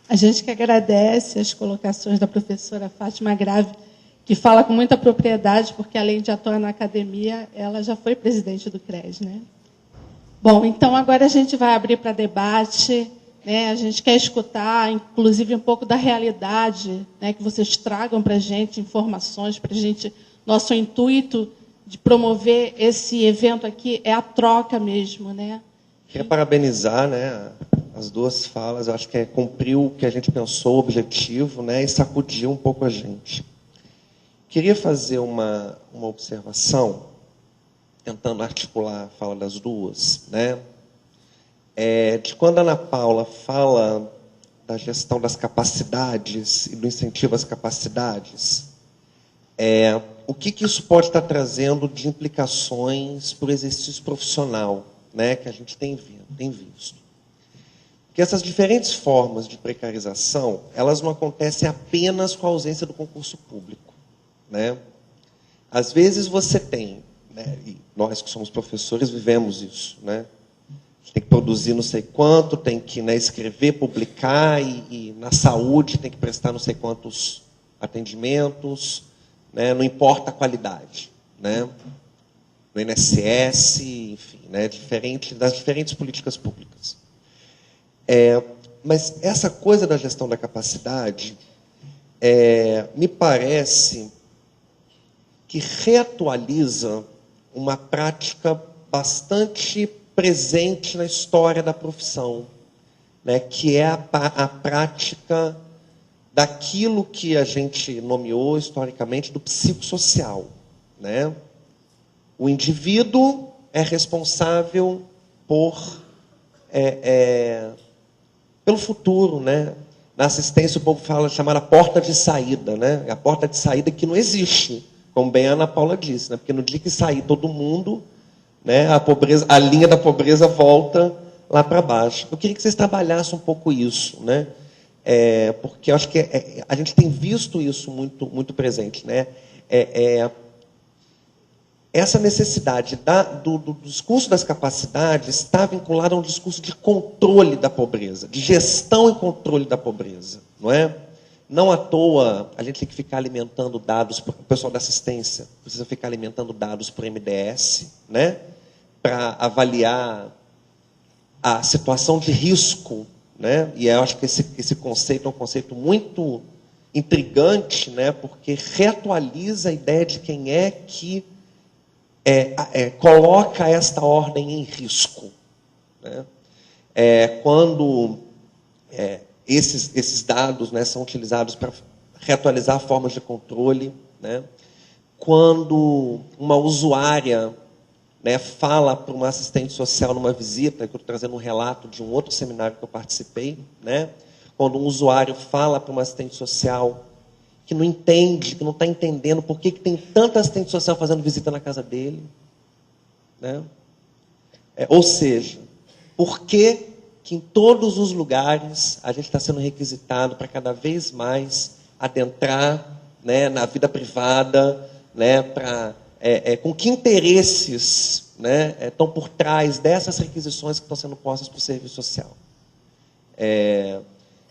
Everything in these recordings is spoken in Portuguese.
A gente que agradece as colocações da professora Fátima Grave, que fala com muita propriedade, porque, além de atuar na academia, ela já foi presidente do CRES, né? Bom, então, agora a gente vai abrir para debate, né? A gente quer escutar, inclusive, um pouco da realidade, né? Que vocês tragam para a gente informações, para a gente... Nosso intuito de promover esse evento aqui é a troca mesmo, né? Queria parabenizar, né, as duas falas. Eu acho que cumpriu o que a gente pensou, o objetivo, né, e sacudiu um pouco a gente. Queria fazer uma observação, tentando articular a fala das duas, né, de quando a Ana Paula fala da gestão das capacidades e do incentivo às capacidades, o que isso pode estar trazendo de implicações para o exercício profissional, né, que a gente tem visto. Porque essas diferentes formas de precarização, elas não acontecem apenas com a ausência do concurso público, né? Às vezes você tem, né, e nós que somos professores vivemos isso, né? A gente tem que produzir não sei quanto, tem que, né, escrever, publicar, e na saúde tem que prestar não sei quantos atendimentos, né? Não importa a qualidade, né? No INSS, enfim, né, das diferentes políticas públicas. Mas essa coisa da gestão da capacidade, me parece que reatualiza uma prática bastante presente na história da profissão, né, que é a prática daquilo que a gente nomeou historicamente do psicossocial, né? O indivíduo é responsável pelo futuro, né? Na assistência, o povo fala chamar a porta de saída, né? A porta de saída que não existe, como bem a Ana Paula disse, né? Porque no dia que sair todo mundo, né, a linha da pobreza volta lá para baixo. Eu queria que vocês trabalhassem um pouco isso, né? Porque eu acho que a gente tem visto isso muito, muito presente, né? Essa necessidade do discurso das capacidades está vinculada a um discurso de controle da pobreza, de gestão e controle da pobreza, não é? Não à toa a gente tem que ficar alimentando dados, o pessoal da assistência precisa ficar alimentando dados para o MDS, né? Para avaliar a situação de risco, né? E eu acho que esse conceito é um conceito muito intrigante, né? Porque reatualiza a ideia de quem é que coloca esta ordem em risco, né? Quando esses dados, né, são utilizados para reatualizar formas de controle, né? Quando uma usuária, né, fala para uma assistente social numa visita, que eu estou trazendo um relato de um outro seminário que eu participei, né? Quando um usuário fala para uma assistente social que não entende, que não está entendendo por que tem tanta assistente social fazendo visita na casa dele, né? Ou seja, por que em todos os lugares a gente está sendo requisitado para cada vez mais adentrar, né, na vida privada, né, com que interesses, né, estão por trás dessas requisições que estão sendo postas para o serviço social?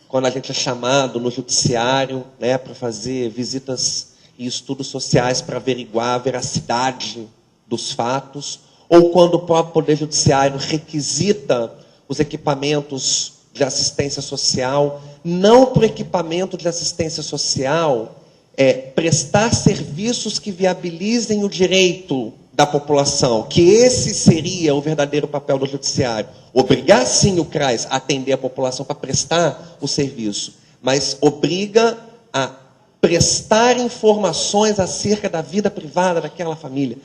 Quando a gente é chamado no judiciário, né, para fazer visitas e estudos sociais para averiguar a veracidade dos fatos, ou quando o próprio Poder Judiciário requisita os equipamentos de assistência social, não para o equipamento de assistência social prestar serviços que viabilizem o direito da população, que esse seria o verdadeiro papel do judiciário. Obrigar, sim, o CRAS a atender a população para prestar o serviço, mas obriga a prestar informações acerca da vida privada daquela família.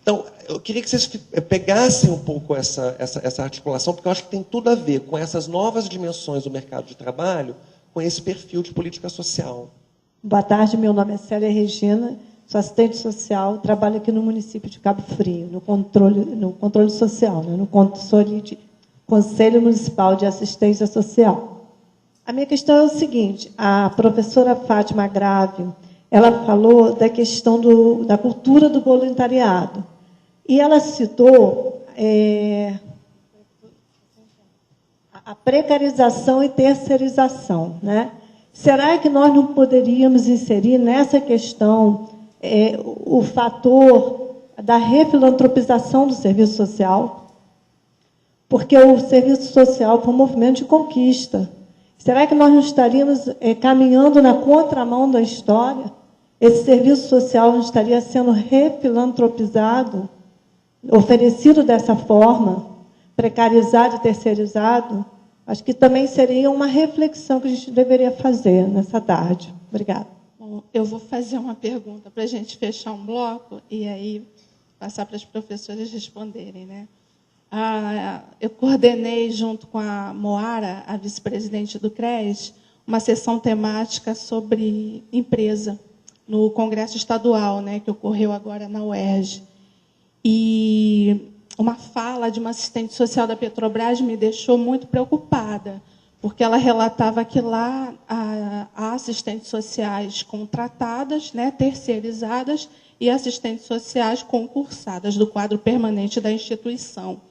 Então, eu queria que vocês pegassem um pouco essa articulação, porque eu acho que tem tudo a ver com essas novas dimensões do mercado de trabalho, com esse perfil de política social. Boa tarde, meu nome é Célia Regina, sou assistente social, trabalho aqui no município de Cabo Frio, no controle social, né, no Conselho Municipal de Assistência Social. A minha questão é o seguinte: a professora Fátima Grave, ela falou da questão da cultura do voluntariado. E ela citou a precarização e terceirização, né? Será que nós não poderíamos inserir nessa questão o fator da refilantropização do serviço social? Porque o serviço social foi um movimento de conquista. Será que nós não estaríamos caminhando na contramão da história? Esse serviço social não estaria sendo refilantropizado, oferecido dessa forma, precarizado e terceirizado? Acho que também seria uma reflexão que a gente deveria fazer nessa tarde. Obrigada. Bom, eu vou fazer uma pergunta para a gente fechar um bloco e aí passar para as professoras responderem, né? Eu coordenei, junto com a Moara, a vice-presidente do CRES, uma sessão temática sobre empresa no Congresso Estadual, né, que ocorreu agora na UERJ. E uma fala de uma assistente social da Petrobras me deixou muito preocupada, porque ela relatava que lá há assistentes sociais contratadas, né, terceirizadas, e assistentes sociais concursadas do quadro permanente da instituição.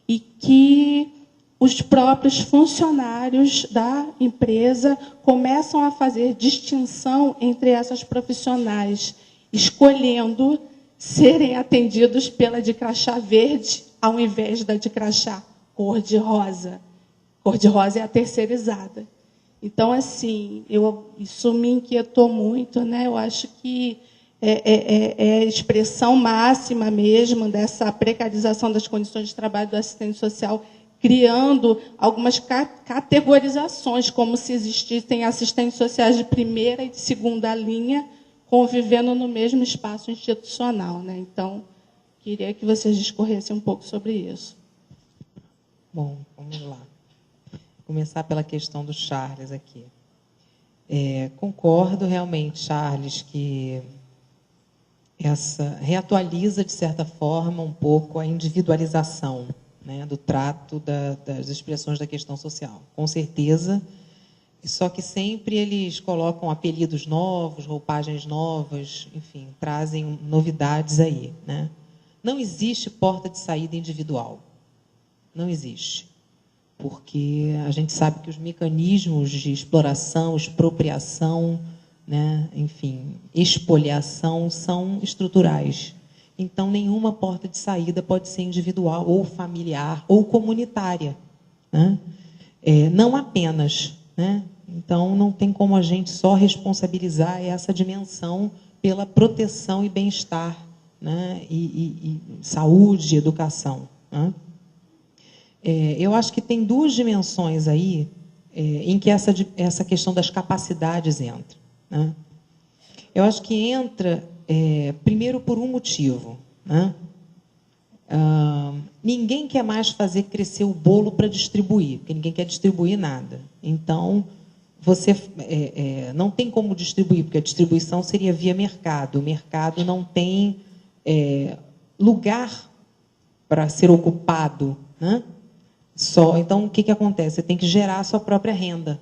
E que os próprios funcionários da empresa começam a fazer distinção entre essas profissionais, escolhendo serem atendidos pela de crachá verde, ao invés da de crachá cor-de-rosa. Cor-de-rosa é a terceirizada. Então, assim, isso me inquietou muito, né? Eu acho que é a expressão máxima mesmo dessa precarização das condições de trabalho do assistente social, criando algumas categorizações, como se existissem assistentes sociais de primeira e de segunda linha, convivendo no mesmo espaço institucional, né? Então, queria que vocês discorressem um pouco sobre isso. Bom, vamos lá. Vou começar pela questão do Charles aqui. Concordo realmente, Charles, que essa reatualiza, de certa forma, um pouco a individualização, né, do trato das expressões da questão social. Com certeza. Só que sempre eles colocam apelidos novos, roupagens novas, enfim, trazem novidades aí, né? Não existe porta de saída individual. Não existe. Porque a gente sabe que os mecanismos de exploração, expropriação, né, enfim, expoliação são estruturais. Então, nenhuma porta de saída pode ser individual, ou familiar, ou comunitária, né? Não apenas, né? Então, não tem como a gente só responsabilizar essa dimensão pela proteção e bem-estar, né? E saúde, educação, né? Eu acho que tem duas dimensões aí em que essa questão das capacidades entra, né? Eu acho que entra, primeiro, por um motivo, né? Ninguém quer mais fazer crescer o bolo para distribuir, porque ninguém quer distribuir nada. Então, você não tem como distribuir, porque a distribuição seria via mercado. O mercado não tem lugar para ser ocupado, né? Então, o que acontece? Você tem que gerar a sua própria renda.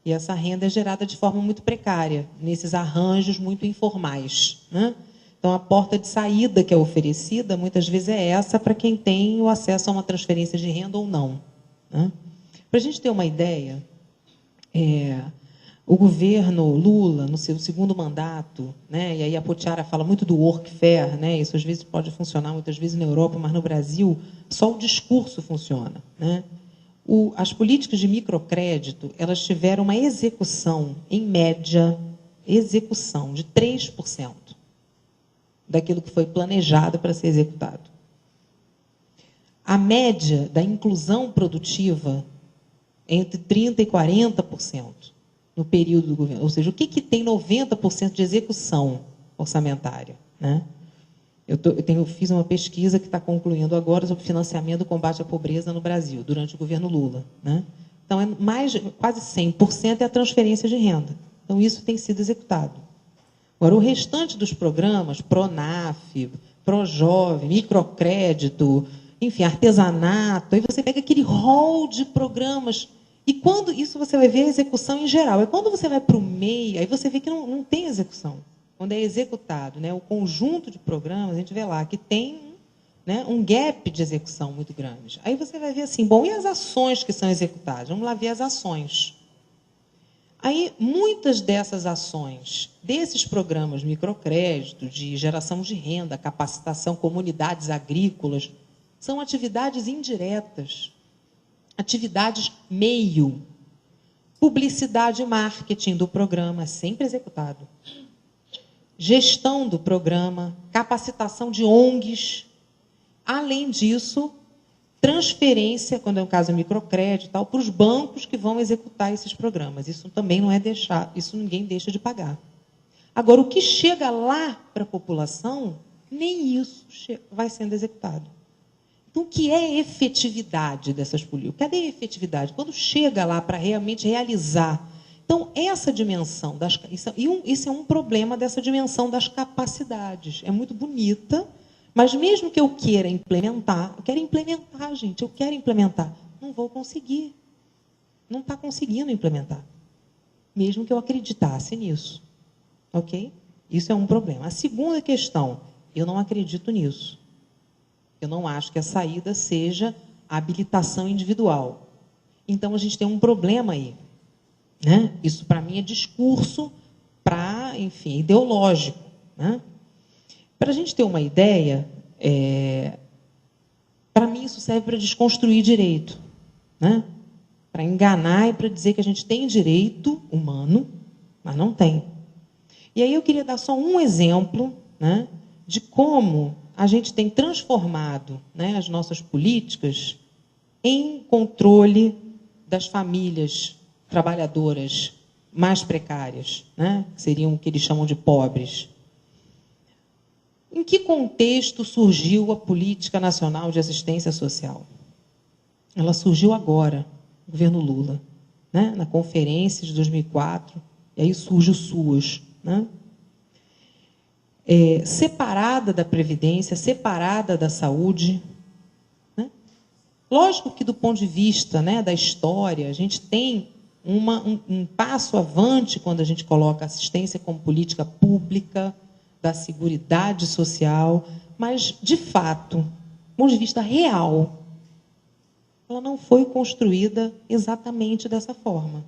E essa renda é gerada de forma muito precária, nesses arranjos muito informais, né? Então, a porta de saída que é oferecida, muitas vezes, é essa para quem tem o acesso a uma transferência de renda ou não, né? Para a gente ter uma ideia, o governo Lula, no seu segundo mandato, né, e aí a Potiara fala muito do workfare, né, isso às vezes pode funcionar, muitas vezes na Europa, mas no Brasil só o discurso funciona, né? As políticas de microcrédito, elas tiveram uma execução, em média, execução de 3% daquilo que foi planejado para ser executado. A média da inclusão produtiva é entre 30% e 40% no período do governo. Ou seja, o que tem 90% de execução orçamentária, né? Eu fiz uma pesquisa que está concluindo agora sobre financiamento do combate à pobreza no Brasil, durante o governo Lula, né? Então, quase 100% é a transferência de renda. Então, isso tem sido executado. Agora, o restante dos programas, Pronaf, Projovem, microcrédito, enfim, artesanato, aí você pega aquele rol de programas, e quando isso você vai ver a execução em geral. E quando você vai para o MEI, aí você vê que não tem execução. Quando é executado, né, o conjunto de programas, a gente vê lá que tem, né, um gap de execução muito grande. Aí você vai ver assim, bom, e as ações que são executadas? Vamos lá ver as ações. Aí, muitas dessas ações, desses programas microcrédito, de geração de renda, capacitação, comunidades agrícolas, são atividades indiretas, atividades meio. Publicidade e marketing do programa, sempre executado. Gestão do programa, capacitação de ONGs. Além disso, transferência, quando é um caso microcrédito, tal, para os bancos que vão executar esses programas. Isso também não é deixar, isso ninguém deixa de pagar. Agora, o que chega lá para a população, nem isso vai sendo executado. Então, o que é efetividade dessas políticas? Cadê a efetividade? Quando chega lá para realmente realizar. Então, essa dimensão, isso é um problema dessa dimensão das capacidades. É muito bonita, mas mesmo que eu queira implementar, eu quero implementar, gente, eu quero implementar. Não vou conseguir. Não está conseguindo implementar. Mesmo que eu acreditasse nisso. Ok? Isso é um problema. A segunda questão, eu não acredito nisso. Eu não acho que a saída seja a habilitação individual. Então, a gente tem um problema aí. Né? Isso, para mim, é discurso ideológico. Né? Para a gente ter uma ideia, para mim, isso serve para desconstruir direito. Né? Para enganar e para dizer que a gente tem direito humano, mas não tem. E aí eu queria dar só um exemplo, né, de como a gente tem transformado, né, as nossas políticas em controle das famílias trabalhadoras mais precárias, né, que seriam o que eles chamam de pobres. Em que contexto surgiu a Política Nacional de Assistência Social? Ela surgiu agora, no governo Lula, né, na conferência de 2004, e aí surge o SUAS. Né? Separada da Previdência, separada da saúde. Né? Lógico que, do ponto de vista, né, da história, a gente tem um passo avante quando a gente coloca a assistência como política pública, da Seguridade Social, mas, de fato, do ponto de vista real, ela não foi construída exatamente dessa forma.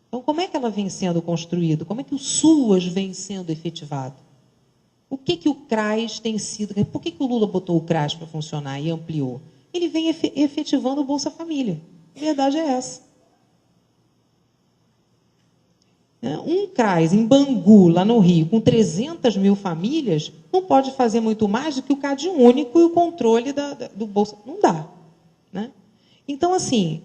Então, como é que ela vem sendo construída? Como é que o SUAS vem sendo efetivado? O que o CRAS tem sido... Por que o Lula botou o CRAS para funcionar e ampliou? Ele vem efetivando o Bolsa Família. A verdade é essa. Um CRAS em Bangu, lá no Rio, com 300 mil famílias, não pode fazer muito mais do que o CAD único e o controle do Bolsa. Não dá. Né? Então, assim,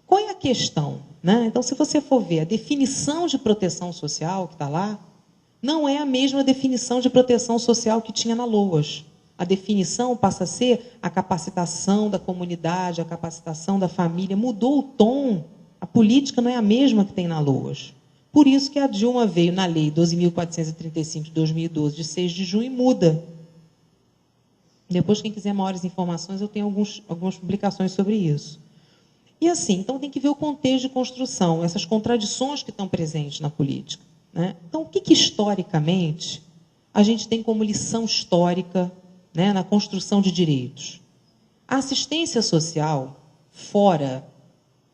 qual é a questão? Né? Então, se você for ver a definição de proteção social que está lá, não é a mesma definição de proteção social que tinha na LOAS. A definição passa a ser a capacitação da comunidade, a capacitação da família. Mudou o tom. A política não é a mesma que tem na LOAS. Por isso que a Dilma veio na Lei 12.435 de 2012, de 6 de junho, e muda. Depois, quem quiser maiores informações, eu tenho algumas publicações sobre isso. E assim, então tem que ver o contexto de construção, essas contradições que estão presentes na política. Né? Então, o que historicamente a gente tem como lição histórica, né, na construção de direitos? A assistência social, fora,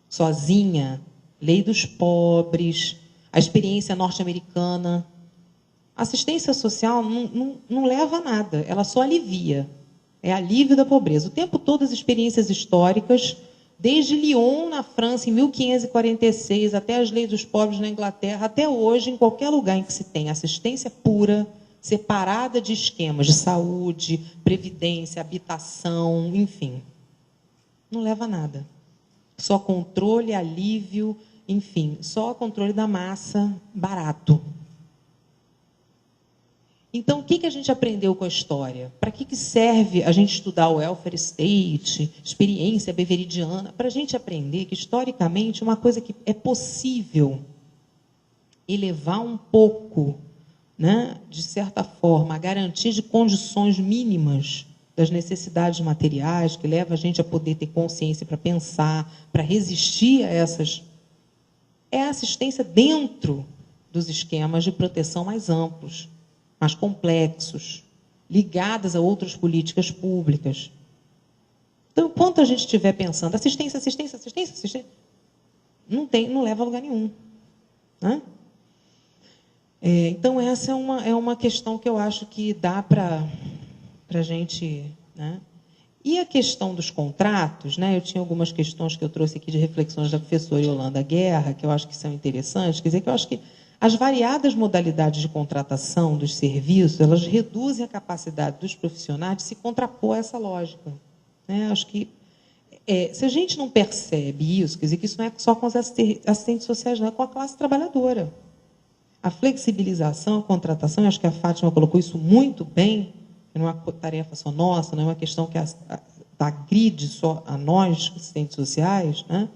sozinha, lei dos pobres, a experiência norte-americana, a assistência social não leva a nada, ela só alivia. É alívio da pobreza. O tempo todo as experiências históricas, desde Lyon, na França, em 1546, até as leis dos pobres na Inglaterra, até hoje, em qualquer lugar em que se tem assistência pura, separada de esquemas de saúde, previdência, habitação, enfim, não leva a nada. Só controle, alívio, enfim, só controle da massa barato. Então, o que a gente aprendeu com a história? Para que serve a gente estudar o welfare state, experiência beveridiana? Para a gente aprender que, historicamente, uma coisa que é possível elevar um pouco, né, de certa forma, a garantia de condições mínimas das necessidades materiais, que leva a gente a poder ter consciência para pensar, para resistir a essas... É a assistência dentro dos esquemas de proteção mais amplos, mais complexos, ligadas a outras políticas públicas. Então, enquanto a gente estiver pensando assistência, não leva a lugar nenhum. Né? Então, essa é uma questão que eu acho que dá para a gente... Né? E a questão dos contratos, né? Eu tinha algumas questões que eu trouxe aqui de reflexões da professora Yolanda Guerra, que eu acho que são interessantes. Quer dizer, que eu acho que as variadas modalidades de contratação dos serviços, elas reduzem a capacidade dos profissionais de se contrapor a essa lógica. Né? Acho que, se a gente não percebe isso, quer dizer, que isso não é só com os assistentes sociais, não, é com a classe trabalhadora. A flexibilização, a contratação, acho que a Fátima colocou isso muito bem, não é uma tarefa só nossa, não é uma questão que agride só a nós, assistentes sociais, né?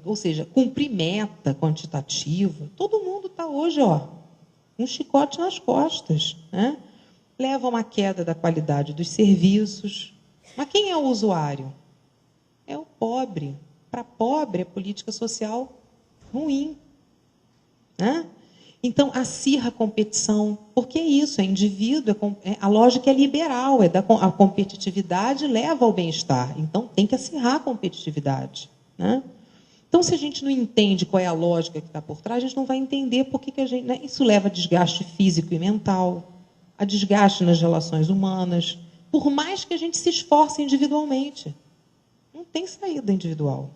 Ou seja, cumprir meta quantitativa. Todo mundo está hoje, um chicote nas costas. Né? Leva a uma queda da qualidade dos serviços. Mas quem é o usuário? É o pobre. Para pobre, é política social ruim. Né? Então, acirra a competição, porque é isso, é indivíduo, a lógica é liberal, a competitividade leva ao bem-estar, então tem que acirrar a competitividade. Né? Então, se a gente não entende qual é a lógica que está por trás, a gente não vai entender por que a gente... Né? Isso leva a desgaste físico e mental, a desgaste nas relações humanas, por mais que a gente se esforce individualmente. Não tem saída individual.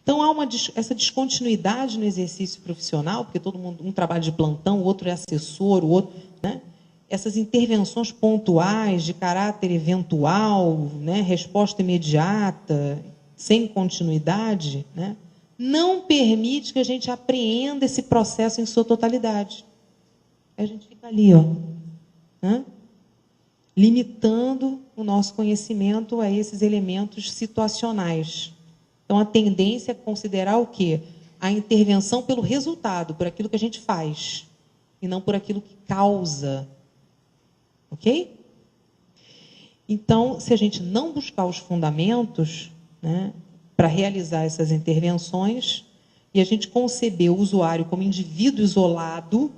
Então, há essa descontinuidade no exercício profissional, porque todo mundo, um trabalha de plantão, o outro é assessor, o outro... Né? Essas intervenções pontuais, de caráter eventual, né? Resposta imediata, sem continuidade, né? Não permite que a gente apreenda esse processo em sua totalidade. A gente fica ali, né? Limitando o nosso conhecimento a esses elementos situacionais. Então, a tendência é considerar o quê? A intervenção pelo resultado, por aquilo que a gente faz, e não por aquilo que causa. Ok? Então, se a gente não buscar os fundamentos, né, para realizar essas intervenções, e a gente conceber o usuário como indivíduo isolado,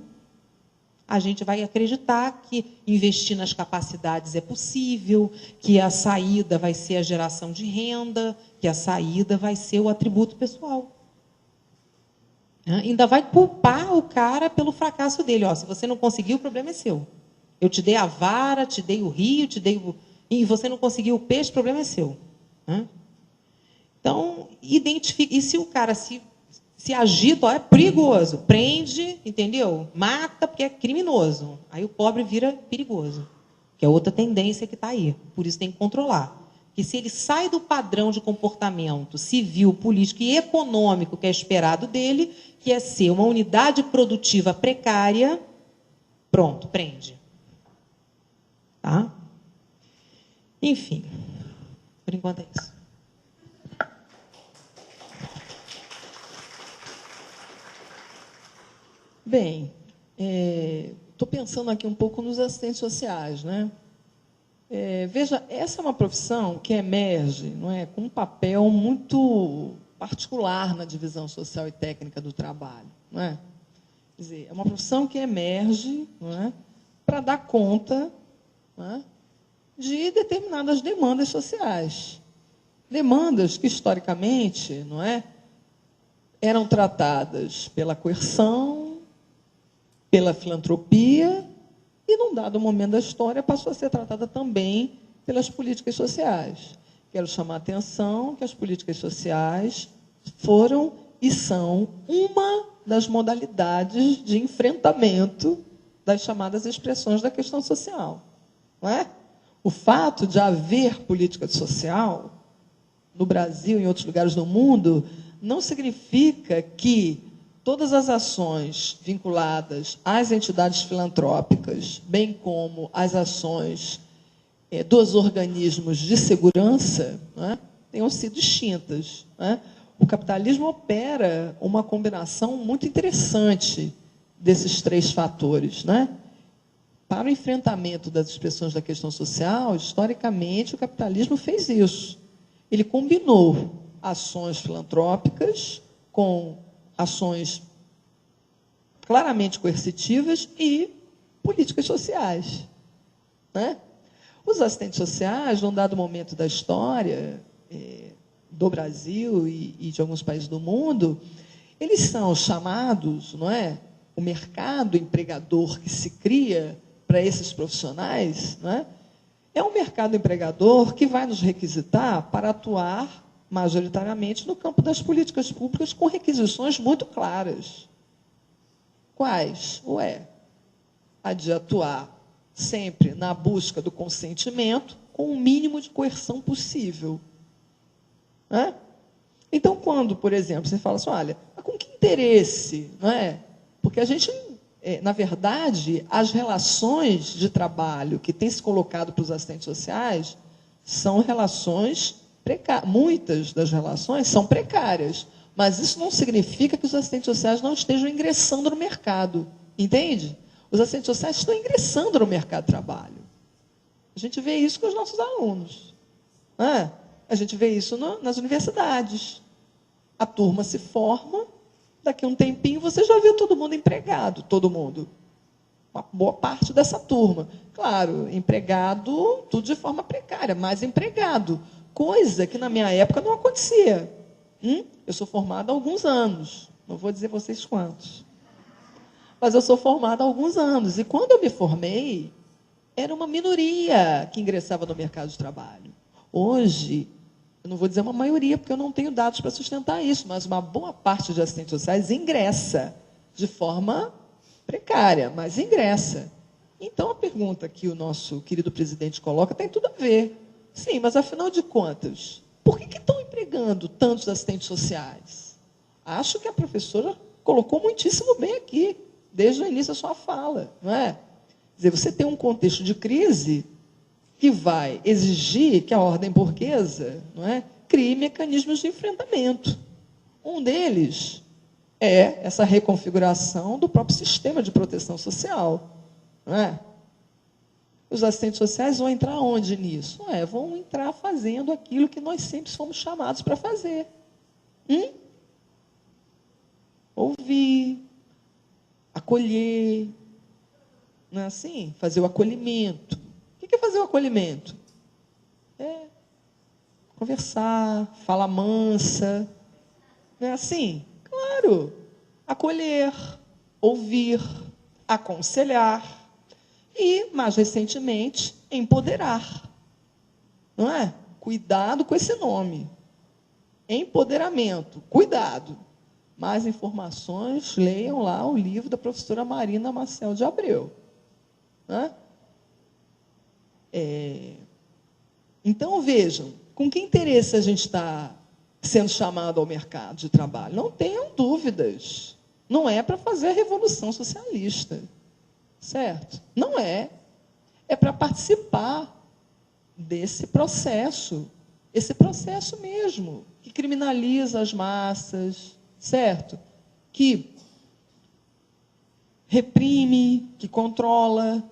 a gente vai acreditar que investir nas capacidades é possível, que a saída vai ser a geração de renda, que a saída vai ser o atributo pessoal. Ainda vai culpar o cara pelo fracasso dele. Se você não conseguiu, o problema é seu. Eu te dei a vara, te dei o rio, e você não conseguiu o peixe, o problema é seu. Então, identifique. E se o cara se agita, é perigoso. Prende, entendeu? Mata, porque é criminoso. Aí o pobre vira perigoso, que é outra tendência que está aí. Por isso tem que controlar. Que se ele sai do padrão de comportamento civil, político e econômico que é esperado dele, que é ser uma unidade produtiva precária, pronto, prende. Tá? Enfim, por enquanto é isso. Bem, estou pensando aqui um pouco nos assistentes sociais, né? Veja, essa é uma profissão que emerge, não é, com um papel muito particular na divisão social e técnica do trabalho, não é? Quer dizer, é uma profissão que emerge, não é, para dar conta, não é, de determinadas demandas sociais, demandas que historicamente, não é, eram tratadas pela coerção, pela filantropia, e, num dado momento da história, passou a ser tratada também pelas políticas sociais. Quero chamar a atenção que as políticas sociais foram e são uma das modalidades de enfrentamento das chamadas expressões da questão social. Não é? O fato de haver política social no Brasil e em outros lugares do mundo não significa que todas as ações vinculadas às entidades filantrópicas, bem como as ações dos organismos de segurança, né, tenham sido extintas. Né? O capitalismo opera uma combinação muito interessante desses três fatores. Né? Para o enfrentamento das expressões da questão social, historicamente, o capitalismo fez isso. Ele combinou ações filantrópicas com ações claramente coercitivas e políticas sociais. né? Os assistentes sociais, num dado momento da história do Brasil e de alguns países do mundo, eles são chamados, não é? O mercado empregador que se cria para esses profissionais, não é um mercado empregador que vai nos requisitar para atuar majoritariamente no campo das políticas públicas com requisições muito claras. Quais? A de atuar sempre na busca do consentimento com o mínimo de coerção possível. Né? Então, quando, por exemplo, você fala assim, olha, com que interesse? Não é? Porque a gente, na verdade, as relações de trabalho que têm se colocado para os assistentes sociais são relações precárias. Muitas das relações são precárias, mas isso não significa que os assistentes sociais não estejam ingressando no mercado. Entende? Os assistentes sociais estão ingressando no mercado de trabalho. A gente vê isso com os nossos alunos. Né? A gente vê isso nas universidades. A turma se forma, daqui a um tempinho você já viu todo mundo empregado, todo mundo. Uma boa parte dessa turma. Claro, empregado, tudo de forma precária, mas empregado. Coisa que na minha época não acontecia. Eu sou formada há alguns anos, não vou dizer vocês quantos. Mas eu sou formada há alguns anos. E quando eu me formei, era uma minoria que ingressava no mercado de trabalho. Hoje, eu não vou dizer uma maioria, porque eu não tenho dados para sustentar isso, mas uma boa parte de assistentes sociais ingressa de forma precária, mas ingressa. Então, a pergunta que o nosso querido presidente coloca tem tudo a ver. Sim, mas afinal de contas, por que estão empregando tantos assistentes sociais? Acho que a professora colocou muitíssimo bem aqui, desde o início da sua fala, não é? Quer dizer, você tem um contexto de crise que vai exigir que a ordem burguesa, não é, crie mecanismos de enfrentamento. Um deles é essa reconfiguração do próprio sistema de proteção social. Não é? Os assistentes sociais vão entrar onde nisso? Vão entrar fazendo aquilo que nós sempre fomos chamados para fazer. Ouvir, acolher, não é assim? Fazer o acolhimento. O que é fazer o acolhimento? Conversar, fala mansa. Não é assim? Claro. Acolher, ouvir, aconselhar e, mais recentemente, empoderar. Não é? Cuidado com esse nome. Empoderamento. Cuidado. Mais informações, leiam lá o livro da professora Marina Maciel de Abreu. Né? Então, vejam, com que interesse a gente está sendo chamado ao mercado de trabalho? Não tenham dúvidas. Não é para fazer a revolução socialista. Certo? Não é. É para participar desse processo. Esse processo mesmo, que criminaliza as massas, certo? Que reprime, que controla.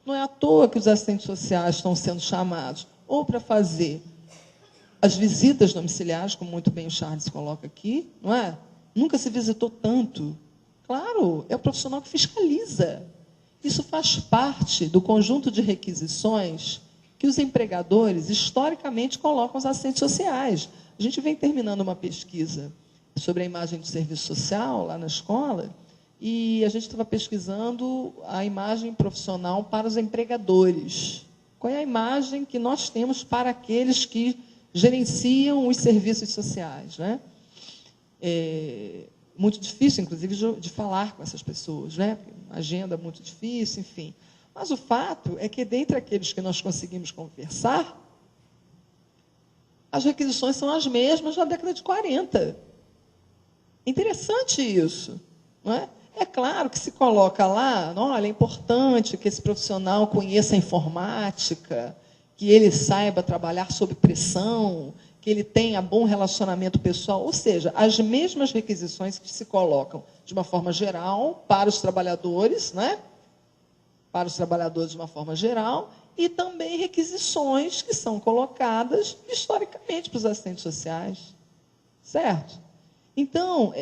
Não é à toa que os assistentes sociais estão sendo chamados ou para fazer as visitas domiciliares, como muito bem o Charles coloca aqui, não é? Nunca se visitou tanto. Claro, é o profissional que fiscaliza. Isso faz parte do conjunto de requisições que os empregadores, historicamente, colocam aos assistentes sociais. A gente vem terminando uma pesquisa sobre a imagem do serviço social lá na escola, e a gente estava pesquisando a imagem profissional para os empregadores. Qual é a imagem que nós temos para aqueles que gerenciam os serviços sociais? Né? Muito difícil, inclusive, de falar com essas pessoas, né? Agenda muito difícil, enfim. Mas o fato é que, dentre aqueles que nós conseguimos conversar, as requisições são as mesmas da década de 40. Interessante isso, não é? É claro que se coloca lá, olha, é importante que esse profissional conheça a informática, que ele saiba trabalhar sob pressão, que ele tenha bom relacionamento pessoal, ou seja, as mesmas requisições que se colocam de uma forma geral para os trabalhadores, né? Para os trabalhadores de uma forma geral, e também requisições que são colocadas historicamente para os assistentes sociais. Certo? Então,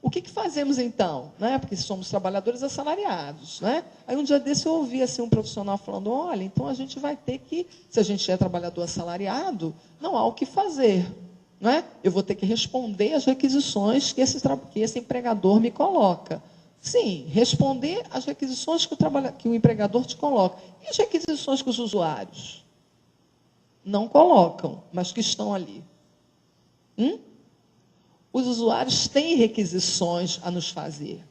O que fazemos, então? Né? Porque somos trabalhadores assalariados. Né? Aí, um dia desse, eu ouvi assim, um profissional falando, olha, então a gente vai ter que, se a gente é trabalhador assalariado, não há o que fazer. Não é? Eu vou ter que responder às requisições que esse empregador me coloca. Sim, responder às requisições que o empregador te coloca. E as requisições que os usuários não colocam, mas que estão ali? Os usuários têm requisições a nos fazer.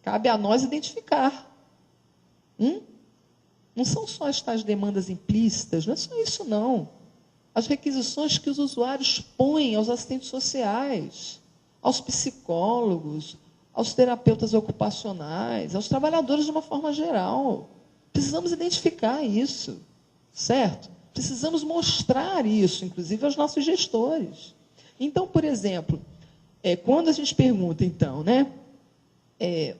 Cabe a nós identificar. Não são só as tais demandas implícitas, não é só isso, não. As requisições que os usuários põem aos assistentes sociais, aos psicólogos, aos terapeutas ocupacionais, aos trabalhadores de uma forma geral. Precisamos identificar isso, certo? Precisamos mostrar isso, inclusive, aos nossos gestores. Então, por exemplo, quando a gente pergunta, então, né,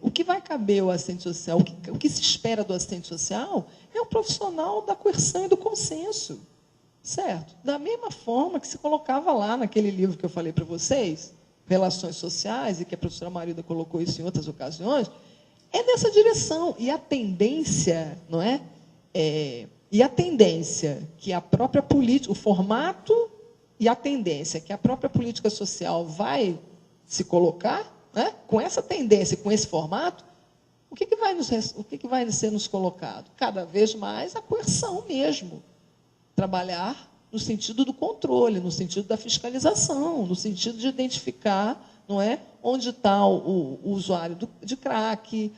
o que vai caber ao assistente social, o que se espera do assistente social é um profissional da coerção e do consenso. Certo? Da mesma forma que se colocava lá naquele livro que eu falei para vocês, Relações Sociais, e que a professora Marilda colocou isso em outras ocasiões, é nessa direção. E a tendência, não é? E a tendência que a própria política, o formato e a tendência que a própria política social vai se colocar, né? Com essa tendência, com esse formato, o que vai ser nos colocado? Cada vez mais a coerção mesmo. Trabalhar no sentido do controle, no sentido da fiscalização, no sentido de identificar, não é, onde está o usuário de crack,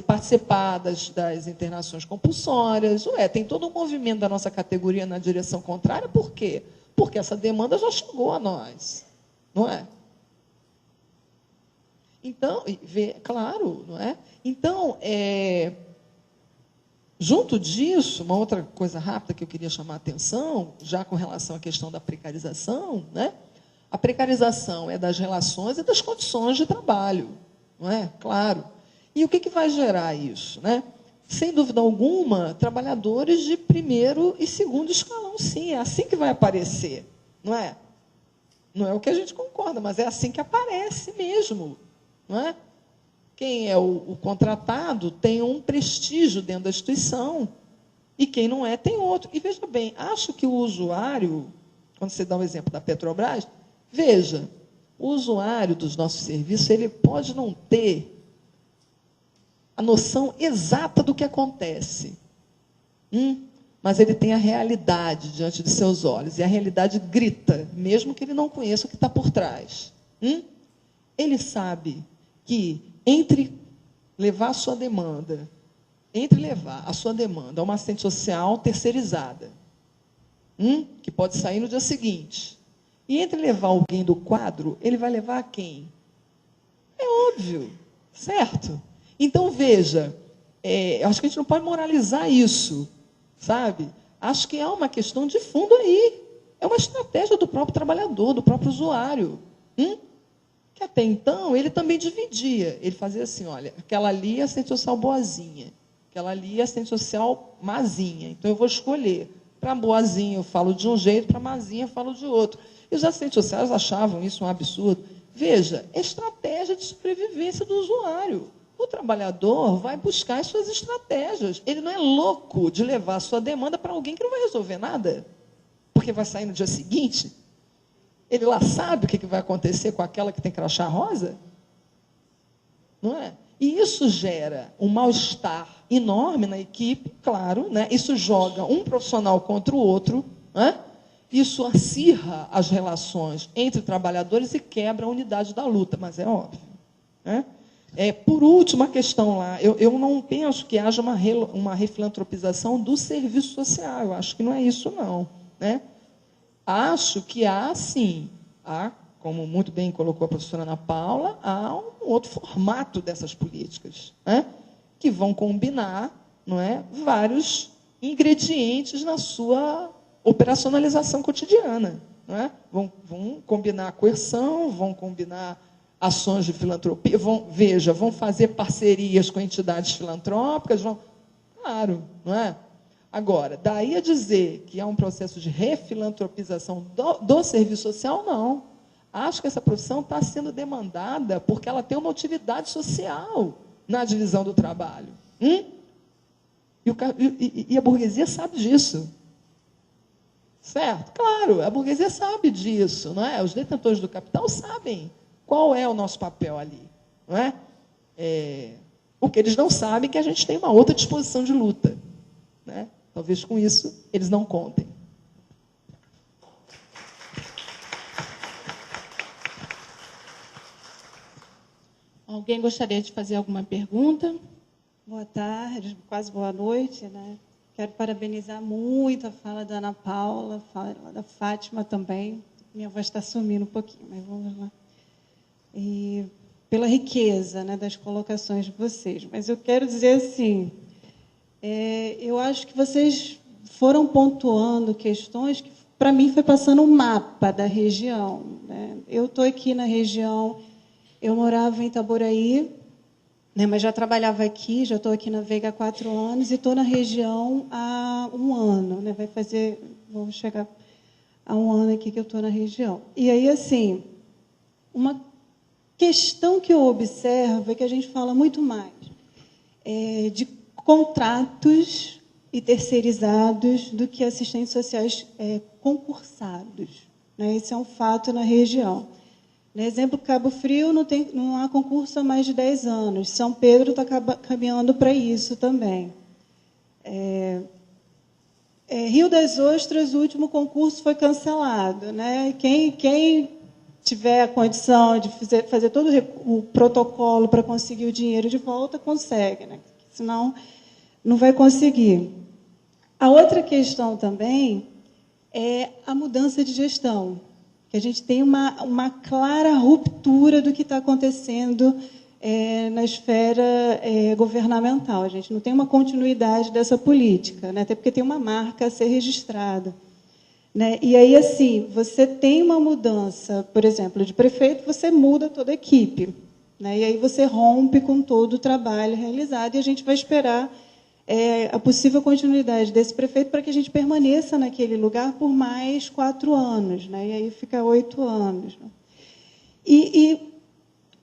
participar das internações compulsórias. Tem todo um movimento da nossa categoria na direção contrária. Por quê? Porque essa demanda já chegou a nós, não é? Então, claro, não é? Então, junto disso, uma outra coisa rápida que eu queria chamar a atenção, já com relação à questão da precarização, né? A precarização é das relações e das condições de trabalho, não é? Claro. E o que vai gerar isso, né? Sem dúvida alguma, trabalhadores de primeiro e segundo escalão, sim, é assim que vai aparecer, não é? Não é o que a gente concorda, mas é assim que aparece mesmo, não é? Quem é o contratado tem um prestígio dentro da instituição e quem não é tem outro. E veja bem, acho que o usuário, quando você dá o exemplo da Petrobras, veja, o usuário dos nossos serviços, ele pode não ter a noção exata do que acontece, mas ele tem a realidade diante de seus olhos, e a realidade grita, mesmo que ele não conheça o que está por trás. Ele sabe que entre levar a sua demanda a uma assistente social terceirizada, que pode sair no dia seguinte, e entre levar alguém do quadro, ele vai levar a quem? É óbvio, certo? Então, veja, acho que a gente não pode moralizar isso, sabe? Acho que há uma questão de fundo aí. É uma estratégia do próprio trabalhador, do próprio usuário. Que até então ele também dividia. Ele fazia assim, olha, aquela ali é assistente social boazinha, aquela ali é assistente social mazinha. Então eu vou escolher. Para boazinha eu falo de um jeito, para mazinha eu falo de outro. E os assistentes sociais achavam isso um absurdo. Veja, é estratégia de sobrevivência do usuário. O trabalhador vai buscar as suas estratégias. Ele não é louco de levar a sua demanda para alguém que não vai resolver nada, porque vai sair no dia seguinte. Ele lá sabe o que vai acontecer com aquela que tem crachá rosa? Não é? E isso gera um mal-estar enorme na equipe, claro, né? Isso joga um profissional contra o outro, né? Isso acirra as relações entre trabalhadores e quebra a unidade da luta, mas é óbvio, né? Por último, a questão lá, eu não penso que haja uma refilantropização do serviço social, eu acho que não é isso, não, né? Acho que há, sim, como muito bem colocou a professora Ana Paula, há um outro formato dessas políticas, né? Que vão combinar, não é, vários ingredientes na sua operacionalização cotidiana, não é? Vão combinar a coerção, vão combinar ações de filantropia, vão fazer parcerias com entidades filantrópicas, claro, não é? Agora, daí a dizer que há um processo de refilantropização do serviço social, não. acho que essa profissão está sendo demandada porque ela tem uma utilidade social na divisão do trabalho. E a burguesia sabe disso. Certo? Claro, a burguesia sabe disso, não é? Os detentores do capital sabem qual é o nosso papel ali, não é? O que eles não sabem é que a gente tem uma outra disposição de luta, né? Talvez com isso eles não contem. Alguém gostaria de fazer alguma pergunta? Boa tarde, quase boa noite, né? Quero parabenizar muito a fala da Ana Paula, a fala da Fátima também. Minha voz está sumindo um pouquinho, mas vamos lá. E pela riqueza, né, das colocações de vocês. Mas eu quero dizer assim, eu acho que vocês foram pontuando questões que, para mim, foi passando um mapa da região, né? Eu estou aqui na região, eu morava em Itaboraí, né, mas já trabalhava aqui, já estou aqui na Veiga há 4 anos e estou na região há 1 ano, né? Vou chegar a 1 ano aqui que eu estou na região. E aí, assim, uma questão que eu observo é que a gente fala muito mais de contratos e terceirizados do que assistentes sociais concursados, né? Esse é um fato na região. No exemplo, Cabo Frio não há concurso há mais de 10 anos. São Pedro está caminhando para isso também. Rio das Ostras, o último concurso foi cancelado, né? Quem tiver a condição de fazer todo o protocolo para conseguir o dinheiro de volta, consegue, né? Senão, não vai conseguir. A outra questão também é a mudança de gestão, que a gente tem uma clara ruptura do que está acontecendo na esfera governamental. A gente não tem uma continuidade dessa política, né? Até porque tem uma marca a ser registrada, né? E aí, assim, você tem uma mudança, por exemplo, de prefeito, você muda toda a equipe, né? E aí você rompe com todo o trabalho realizado e a gente vai esperar a possível continuidade desse prefeito para que a gente permaneça naquele lugar por mais 4 anos, né? E aí fica 8 anos. Né? E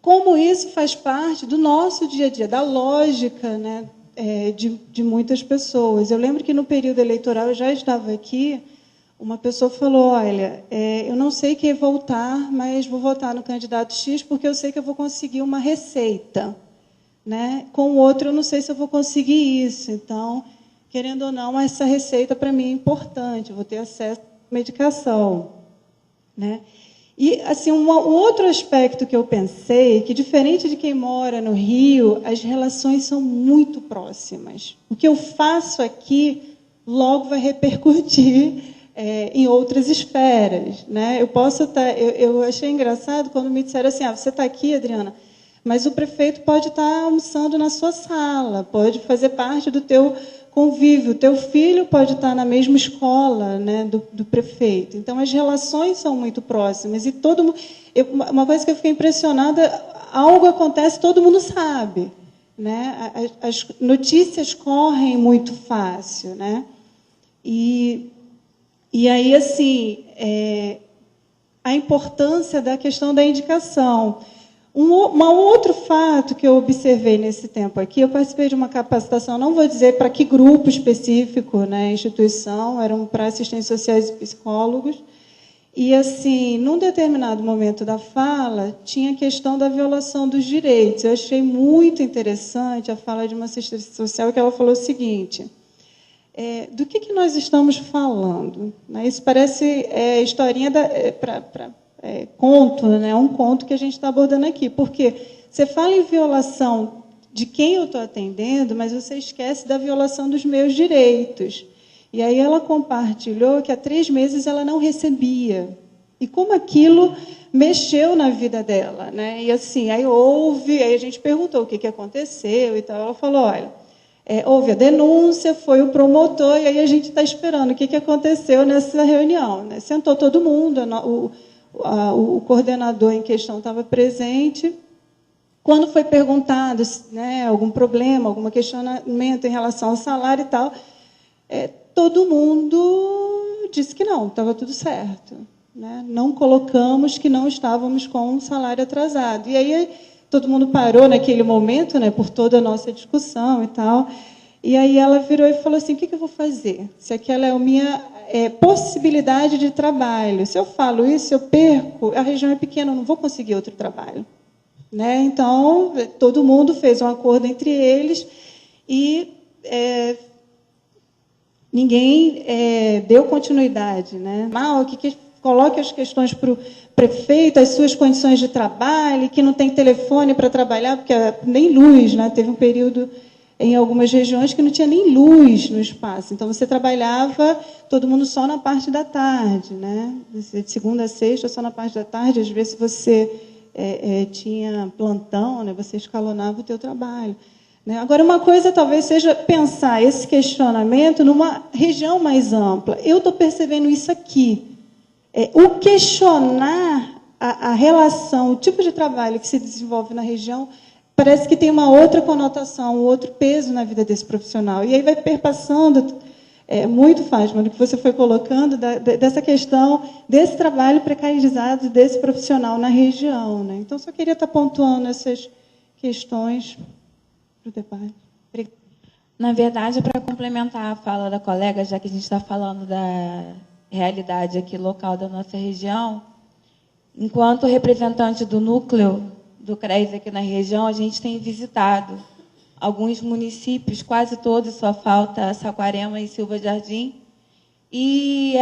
como isso faz parte do nosso dia a dia, da lógica, né, de muitas pessoas. Eu lembro que no período eleitoral, eu já estava aqui, uma pessoa falou, olha, eu não sei quem votar, mas vou votar no candidato X porque eu sei que eu vou conseguir uma receita. Né? Com o outro, eu não sei se eu vou conseguir isso. Então, querendo ou não, essa receita, para mim, é importante. Eu vou ter acesso à medicação. Né? E, assim, um outro aspecto que eu pensei, que, diferente de quem mora no Rio, as relações são muito próximas. O que eu faço aqui, logo vai repercutir em outras esferas. Né? Eu achei engraçado quando me disseram assim, você está aqui, Adriana, mas o prefeito pode estar almoçando na sua sala, pode fazer parte do teu convívio, o teu filho pode estar na mesma escola, né, do prefeito. Então, as relações são muito próximas. E uma coisa que eu fiquei impressionada, algo acontece, todo mundo sabe. Né? As notícias correm muito fácil. Né? E aí, assim, a importância da questão da indicação. Um outro fato que eu observei nesse tempo aqui, eu participei de uma capacitação, não vou dizer para que grupo específico, né, instituição, eram para assistentes sociais e psicólogos, e, assim, num determinado momento da fala, tinha a questão da violação dos direitos. Eu achei muito interessante a fala de uma assistente social, que ela falou o seguinte, do que nós estamos falando? Isso parece historinha conto, né? Um conto que a gente está abordando aqui, porque você fala em violação de quem eu estou atendendo, mas você esquece da violação dos meus direitos. E aí ela compartilhou que há 3 meses ela não recebia. E como aquilo mexeu na vida dela. Né? E assim, aí a gente perguntou o que aconteceu e tal. Ela falou, olha, houve a denúncia, foi o promotor, e aí a gente está esperando o que aconteceu nessa reunião. Né? Sentou todo mundo, o coordenador em questão estava presente. Quando foi perguntado, né, algum problema, algum questionamento em relação ao salário e tal, todo mundo disse que não, estava tudo certo. né? Não colocamos que não estávamos com um salário atrasado. E aí todo mundo parou naquele momento, né, por toda a nossa discussão e tal. E aí ela virou e falou assim: o que eu vou fazer? Se aquela é a minha possibilidade de trabalho. Se eu falo isso, eu perco, a região é pequena, eu não vou conseguir outro trabalho. Né? Então, todo mundo fez um acordo entre eles e ninguém deu continuidade. Né? Coloque as questões para o prefeito, as suas condições de trabalho, que não tem telefone para trabalhar, porque nem luz, né? Teve um período em algumas regiões que não tinha nem luz no espaço. Então, você trabalhava, todo mundo só na parte da tarde. Né? De segunda a sexta, só na parte da tarde. Às vezes, você tinha plantão, né? Você escalonava o teu trabalho. Né? Agora, uma coisa talvez seja pensar esse questionamento numa região mais ampla. Eu estou percebendo isso aqui. O questionar a relação, o tipo de trabalho que se desenvolve na região, parece que tem uma outra conotação, um outro peso na vida desse profissional. E aí vai perpassando, muito, Fátima, do que você foi colocando, dessa questão desse trabalho precarizado desse profissional na região. Né? Então, só queria estar pontuando essas questões para o debate. Obrigada. Na verdade, para complementar a fala da colega, já que a gente está falando da realidade aqui local da nossa região, enquanto representante do núcleo do CRES aqui na região, a gente tem visitado alguns municípios, quase todos, só falta Saquarema e Silva Jardim. E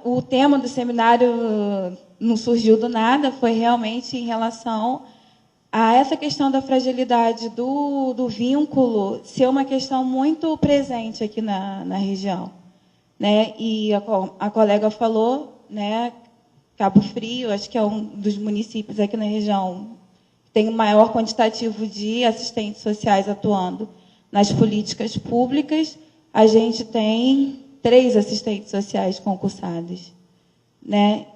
o tema do seminário não surgiu do nada, foi realmente em relação a essa questão da fragilidade do vínculo ser uma questão muito presente aqui na região. Né? E a colega falou, né, Cabo Frio, acho que é um dos municípios aqui na região que tem o maior quantitativo de assistentes sociais atuando nas políticas públicas. A gente tem 3 assistentes sociais concursados. Né?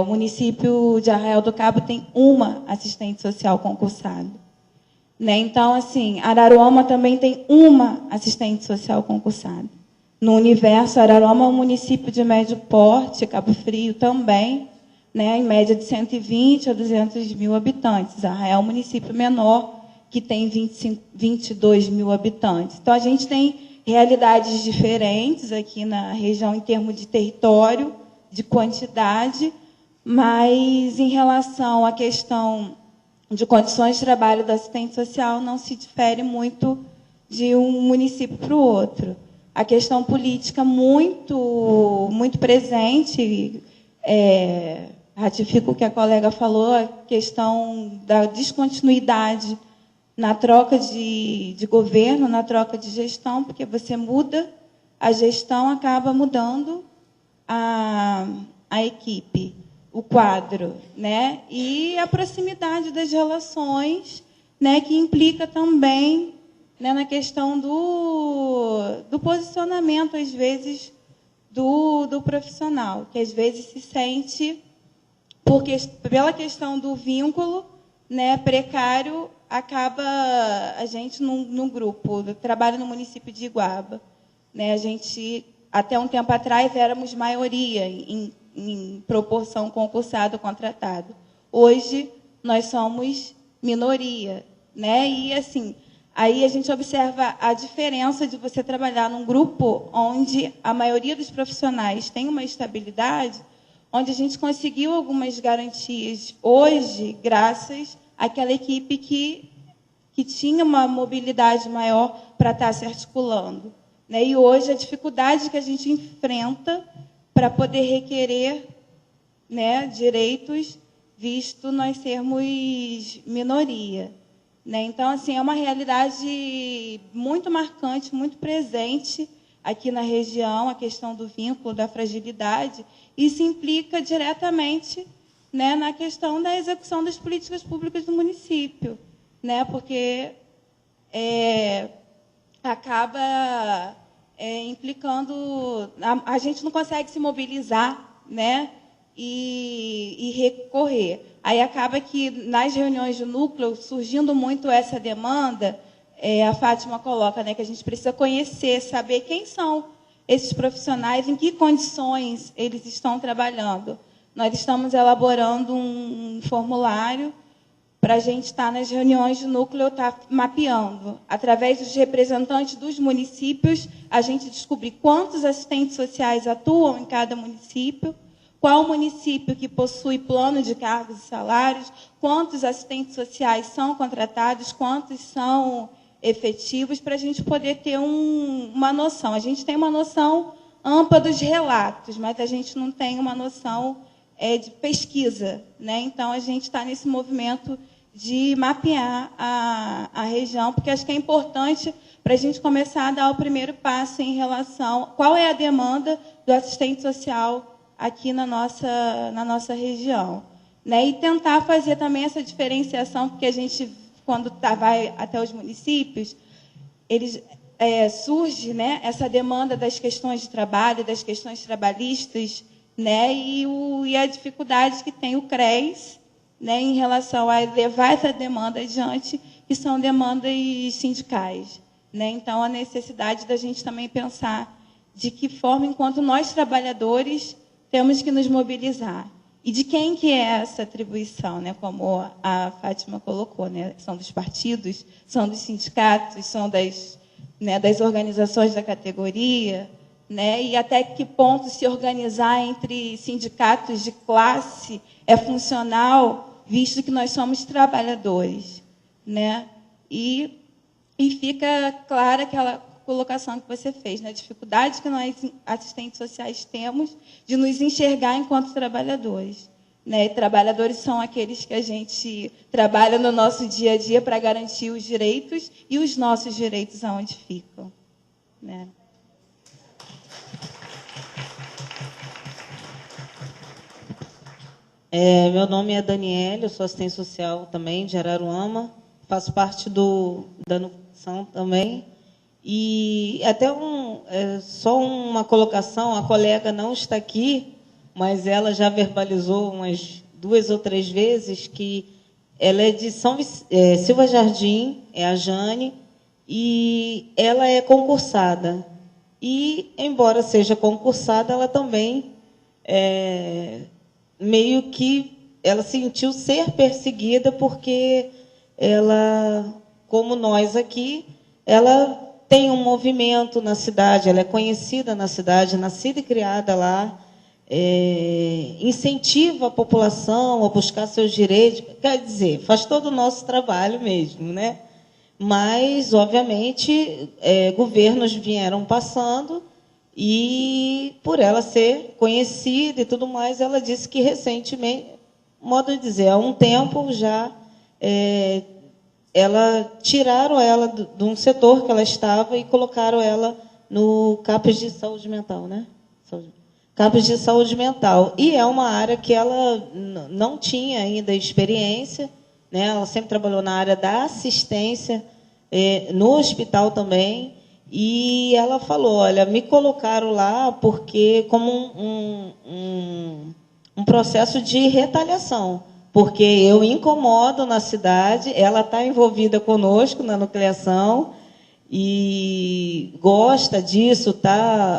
O município de Arraial do Cabo tem 1 assistente social concursada. Né? Então, assim, Araruama também tem 1 assistente social concursada. No universo, Araruama é um município de médio porte, Cabo Frio também, né, em média de 120 a 200 mil habitantes. Arraial é um município menor, que tem 22 mil habitantes. Então, a gente tem realidades diferentes aqui na região em termos de território, de quantidade, mas em relação à questão de condições de trabalho do assistente social, não se difere muito de um município para o outro. A questão política muito presente, ratifico o que a colega falou, a questão da descontinuidade na troca de governo, na troca de gestão, porque você muda a gestão, acaba mudando a equipe, o quadro, né? E a proximidade das relações, né, que implica também, né, na questão do posicionamento, às vezes, do profissional, que às vezes se sente, pela questão do vínculo, né, precário, acaba a gente num grupo, eu trabalho no município de Iguaba. Né, a gente, até um tempo atrás, éramos maioria em proporção concursado contratado. Hoje, nós somos minoria. Né, e, assim, aí a gente observa a diferença de você trabalhar num grupo onde a maioria dos profissionais tem uma estabilidade, onde a gente conseguiu algumas garantias hoje, graças àquela equipe que tinha uma mobilidade maior para estar se articulando. Né? E hoje a dificuldade que a gente enfrenta para poder requerer, né, direitos, visto nós sermos minoria. Né? Então, assim, é uma realidade muito marcante, muito presente aqui na região, a questão do vínculo, da fragilidade. Isso implica diretamente, né, na questão da execução das políticas públicas do município. Né? Porque acaba implicando... A gente não consegue se mobilizar, né, e recorrer. Aí acaba que, nas reuniões de núcleo, surgindo muito essa demanda, a Fátima coloca, né, que a gente precisa conhecer, saber quem são esses profissionais, em que condições eles estão trabalhando. nós estamos elaborando um formulário para a gente estar nas reuniões do núcleo, estar mapeando, através dos representantes dos municípios, a gente descobrir quantos assistentes sociais atuam em cada município, qual município que possui plano de cargos e salários, quantos assistentes sociais são contratados, quantos são efetivos, para a gente poder ter uma noção. A gente tem uma noção ampla dos relatos, mas a gente não tem uma noção de pesquisa, né? Então, a gente está nesse movimento de mapear a região, porque acho que é importante para a gente começar a dar o primeiro passo em relação a qual é a demanda do assistente social aqui na nossa região, né? E tentar fazer também essa diferenciação, porque a gente, quando vai até os municípios, surge, né, essa demanda das questões de trabalho, das questões trabalhistas, né, e a dificuldade que tem o CRES, né, em relação a levar essa demanda adiante, que são demandas sindicais, né? Então, a necessidade da gente também pensar de que forma, enquanto nós, trabalhadores, temos que nos mobilizar. E de quem que é essa atribuição, né? Como a Fátima colocou, né? São dos partidos, são dos sindicatos, são das organizações da categoria, né? E até que ponto se organizar entre sindicatos de classe é funcional, visto que nós somos trabalhadores, né? E fica clara aquela colocação que você fez, né? A dificuldade que nós, assistentes sociais, temos de nos enxergar enquanto trabalhadores, né? E trabalhadores são aqueles que a gente trabalha no nosso dia a dia para garantir os direitos, e os nossos direitos aonde ficam, né? Meu nome é Daniela, eu sou assistente social também de Araruama, faço parte da nutrição também. E até só uma colocação, a colega não está aqui, mas ela já verbalizou umas 2 ou 3 vezes que ela é de Silva Jardim, é a Jane, e ela é concursada. E, embora seja concursada, ela também meio que ela sentiu ser perseguida, porque ela, como nós aqui, ela tem um movimento na cidade, ela é conhecida na cidade, nascida e criada lá, incentiva a população a buscar seus direitos, quer dizer, faz todo o nosso trabalho mesmo, né? Mas, obviamente, governos vieram passando, e, por ela ser conhecida e tudo mais, ela disse que recentemente, modo de dizer, há um tempo já, tiraram ela de um setor que ela estava e colocaram ela no CAPES de saúde mental, né? CAPES de saúde mental. E é uma área que ela não tinha ainda experiência, né? Ela sempre trabalhou na área da assistência, no hospital também. E ela falou, olha, me colocaram lá porque como um processo de retaliação, porque eu incomodo na cidade, ela está envolvida conosco na nucleação e gosta disso,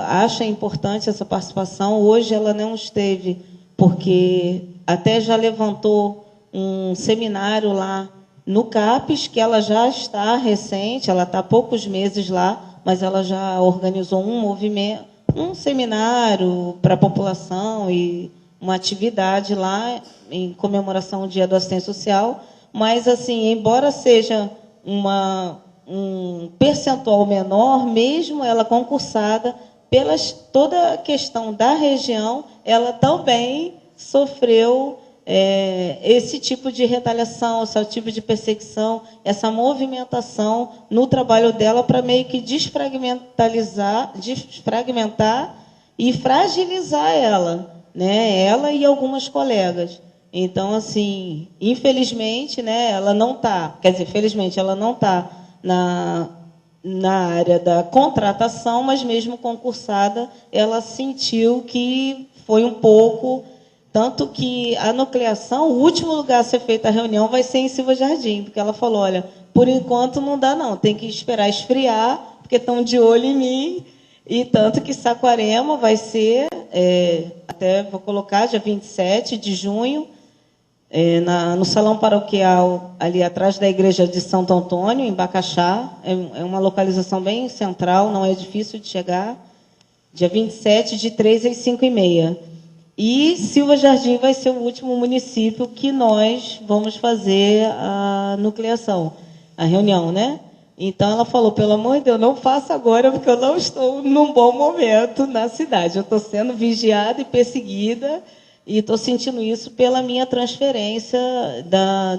acha importante essa participação. Hoje ela não esteve, porque até já levantou um seminário lá no CAPES, que ela já está recente, ela está há poucos meses lá, mas ela já organizou um movimento, um seminário para a população e uma atividade lá em comemoração ao Dia do Assistente Social. Mas, assim, embora seja um percentual menor, mesmo ela concursada, toda a questão da região, ela também sofreu esse tipo de retaliação, esse tipo de perseguição, essa movimentação no trabalho dela para meio que desfragmentar e fragilizar ela, né? Ela e algumas colegas. Então, assim, infelizmente, né, ela não está, quer dizer, felizmente ela não está na área da contratação, mas mesmo concursada, ela sentiu que foi um pouco. Tanto que a nucleação, o último lugar a ser feita a reunião vai ser em Silva Jardim, porque ela falou, olha, por enquanto não dá não, tem que esperar esfriar, porque estão de olho em mim, E tanto que Saquarema vai ser, até vou colocar, dia 27 de junho, no Salão Paroquial, ali atrás da Igreja de Santo Antônio, em Bacaxá. É uma localização bem central, não é difícil de chegar. Dia 27, de 3 às 5h30. E Silva Jardim vai ser o último município que nós vamos fazer a nucleação, a reunião, né? Então, ela falou, pelo amor de Deus, não faça agora, porque eu não estou num bom momento na cidade. Eu estou sendo vigiada e perseguida, e estou sentindo isso pela minha transferência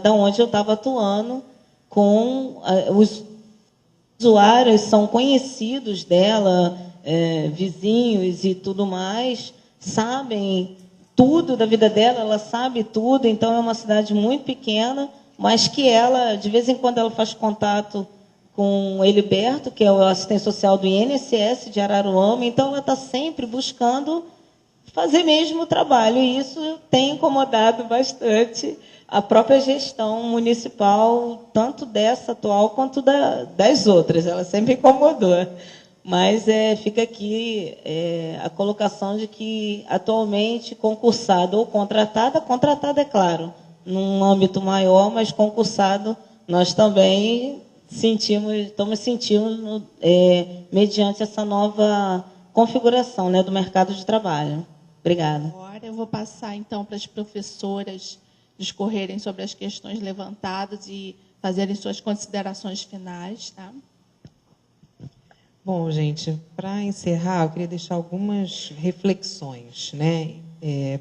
da onde eu estava atuando, com os usuários, são conhecidos dela, vizinhos e tudo mais, sabem tudo da vida dela, ela sabe tudo, então é uma cidade muito pequena, mas que ela, de vez em quando, ela faz contato com o Eliberto, que é o assistente social do INSS de Araruama, então ela está sempre buscando fazer mesmo o trabalho, e isso tem incomodado bastante a própria gestão municipal, tanto dessa atual quanto das outras, ela sempre incomodou. Mas fica aqui a colocação de que, atualmente, concursado ou contratada é claro, num âmbito maior, mas concursado, nós também estamos sentindo mediante essa nova configuração, né, do mercado de trabalho. Obrigada. Agora eu vou passar, então, para as professoras discorrerem sobre as questões levantadas e fazerem suas considerações finais. Tá? Bom, gente, para encerrar, eu queria deixar algumas reflexões, né?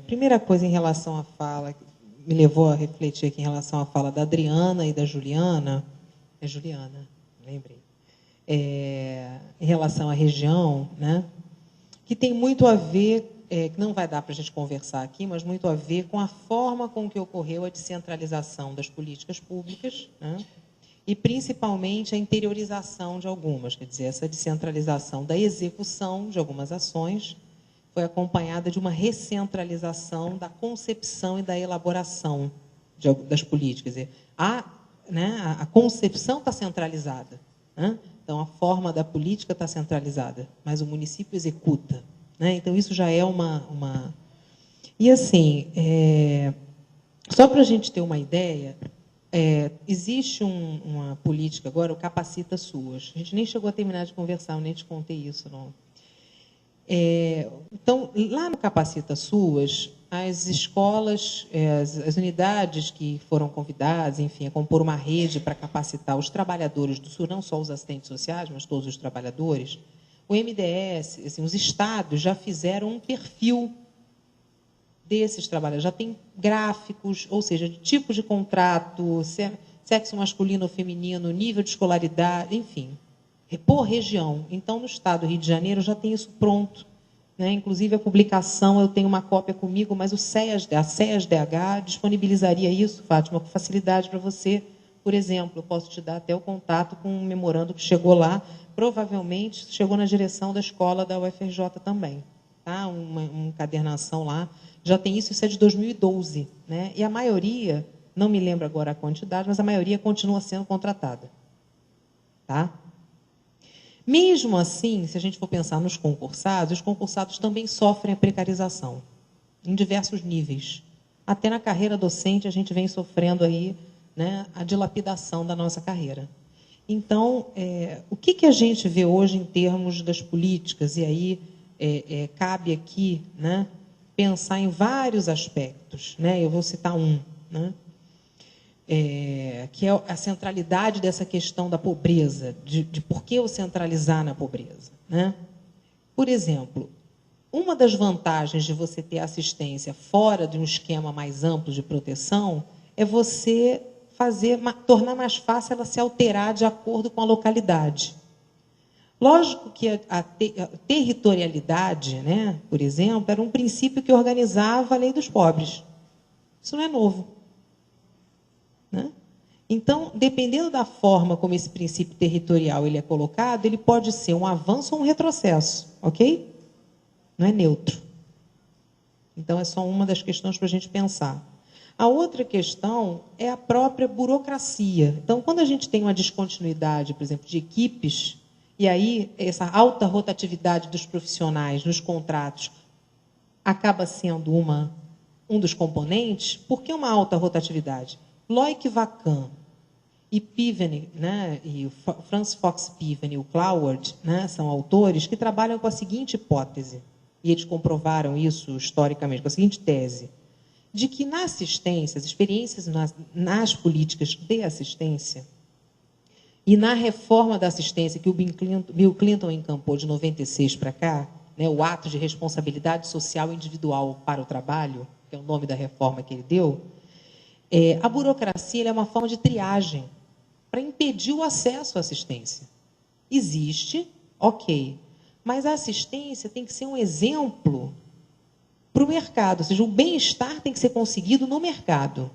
Primeira coisa, em relação à fala, que me levou a refletir aqui em relação à fala da Adriana e da Juliana. É Juliana, lembrei. Em relação à região, né? Que tem muito a ver, que não vai dar para a gente conversar aqui, mas muito a ver com a forma com que ocorreu a descentralização das políticas públicas, né? E, principalmente, a interiorização de algumas. Quer dizer, essa descentralização da execução de algumas ações foi acompanhada de uma recentralização da concepção e da elaboração das políticas. Quer dizer, a concepção está centralizada, né? Então, a forma da política está centralizada, mas o município executa, né? Então, isso já é uma... E, assim, só para a gente ter uma ideia... existe uma política agora, o Capacita SUAS. A gente nem chegou a terminar de conversar, eu nem te contei isso. Não. Então, lá no Capacita SUAS, as escolas, as unidades que foram convidadas, enfim, a compor uma rede para capacitar os trabalhadores do SUAS, não só os assistentes sociais, mas todos os trabalhadores, o MDS, assim, os estados já fizeram um perfil desses trabalhadores, já tem gráficos, ou seja, de tipos de contrato, sexo masculino ou feminino, nível de escolaridade, enfim, por região. Então, no estado do Rio de Janeiro, já tem isso pronto, né? Inclusive, a publicação, eu tenho uma cópia comigo, mas a CEAS-DH disponibilizaria isso, Fátima, com facilidade para você. Por exemplo, eu posso te dar até o contato com um memorando que chegou lá, provavelmente chegou na direção da escola da UFRJ também. Tá? Uma encadernação lá. Já tem isso é de 2012. Né? E a maioria, não me lembro agora a quantidade, mas a maioria continua sendo contratada. Tá? Mesmo assim, se a gente for pensar nos concursados, os concursados também sofrem a precarização, em diversos níveis. Até na carreira docente, a gente vem sofrendo aí, né, a dilapidação da nossa carreira. Então, o que a gente vê hoje em termos das políticas? E aí cabe aqui, né, pensar em vários aspectos. Né? Eu vou citar um, né? Que é a centralidade dessa questão da pobreza, de por que eu centralizar na pobreza. Né? Por exemplo, uma das vantagens de você ter assistência fora de um esquema mais amplo de proteção é você tornar mais fácil ela se alterar de acordo com a localidade. Lógico que a territorialidade, né, por exemplo, era um princípio que organizava a lei dos pobres. Isso não é novo. Né? Então, dependendo da forma como esse princípio territorial ele é colocado, ele pode ser um avanço ou um retrocesso, ok? Não é neutro. Então, é só uma das questões para a gente pensar. A outra questão é a própria burocracia. Então, quando a gente tem uma descontinuidade, por exemplo, de equipes, E aí, essa alta rotatividade dos profissionais nos contratos acaba sendo um dos componentes. Por que uma alta rotatividade? Loic Vacan e Piven, né, e o Francis Fox Piven e o Cloward, né, são autores que trabalham com a seguinte hipótese, e eles comprovaram isso historicamente, com a seguinte tese, de que na assistência, as experiências nas políticas de assistência e na reforma da assistência que o Bill Clinton encampou de 96 para cá, né, o ato de responsabilidade social individual para o trabalho, que é o nome da reforma que ele deu, a burocracia é uma forma de triagem para impedir o acesso à assistência. Existe, ok, mas a assistência tem que ser um exemplo para o mercado, ou seja, o bem-estar tem que ser conseguido no mercado.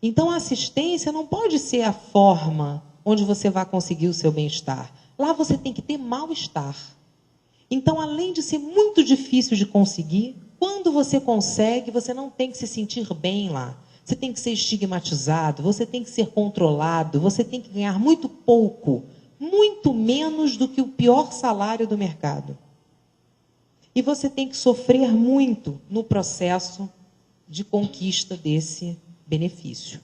Então, a assistência não pode ser a forma onde você vai conseguir o seu bem-estar. Lá você tem que ter mal-estar. Então, além de ser muito difícil de conseguir, quando você consegue, você não tem que se sentir bem lá. Você tem que ser estigmatizado, você tem que ser controlado, você tem que ganhar muito pouco, muito menos do que o pior salário do mercado. E você tem que sofrer muito no processo de conquista desse benefício.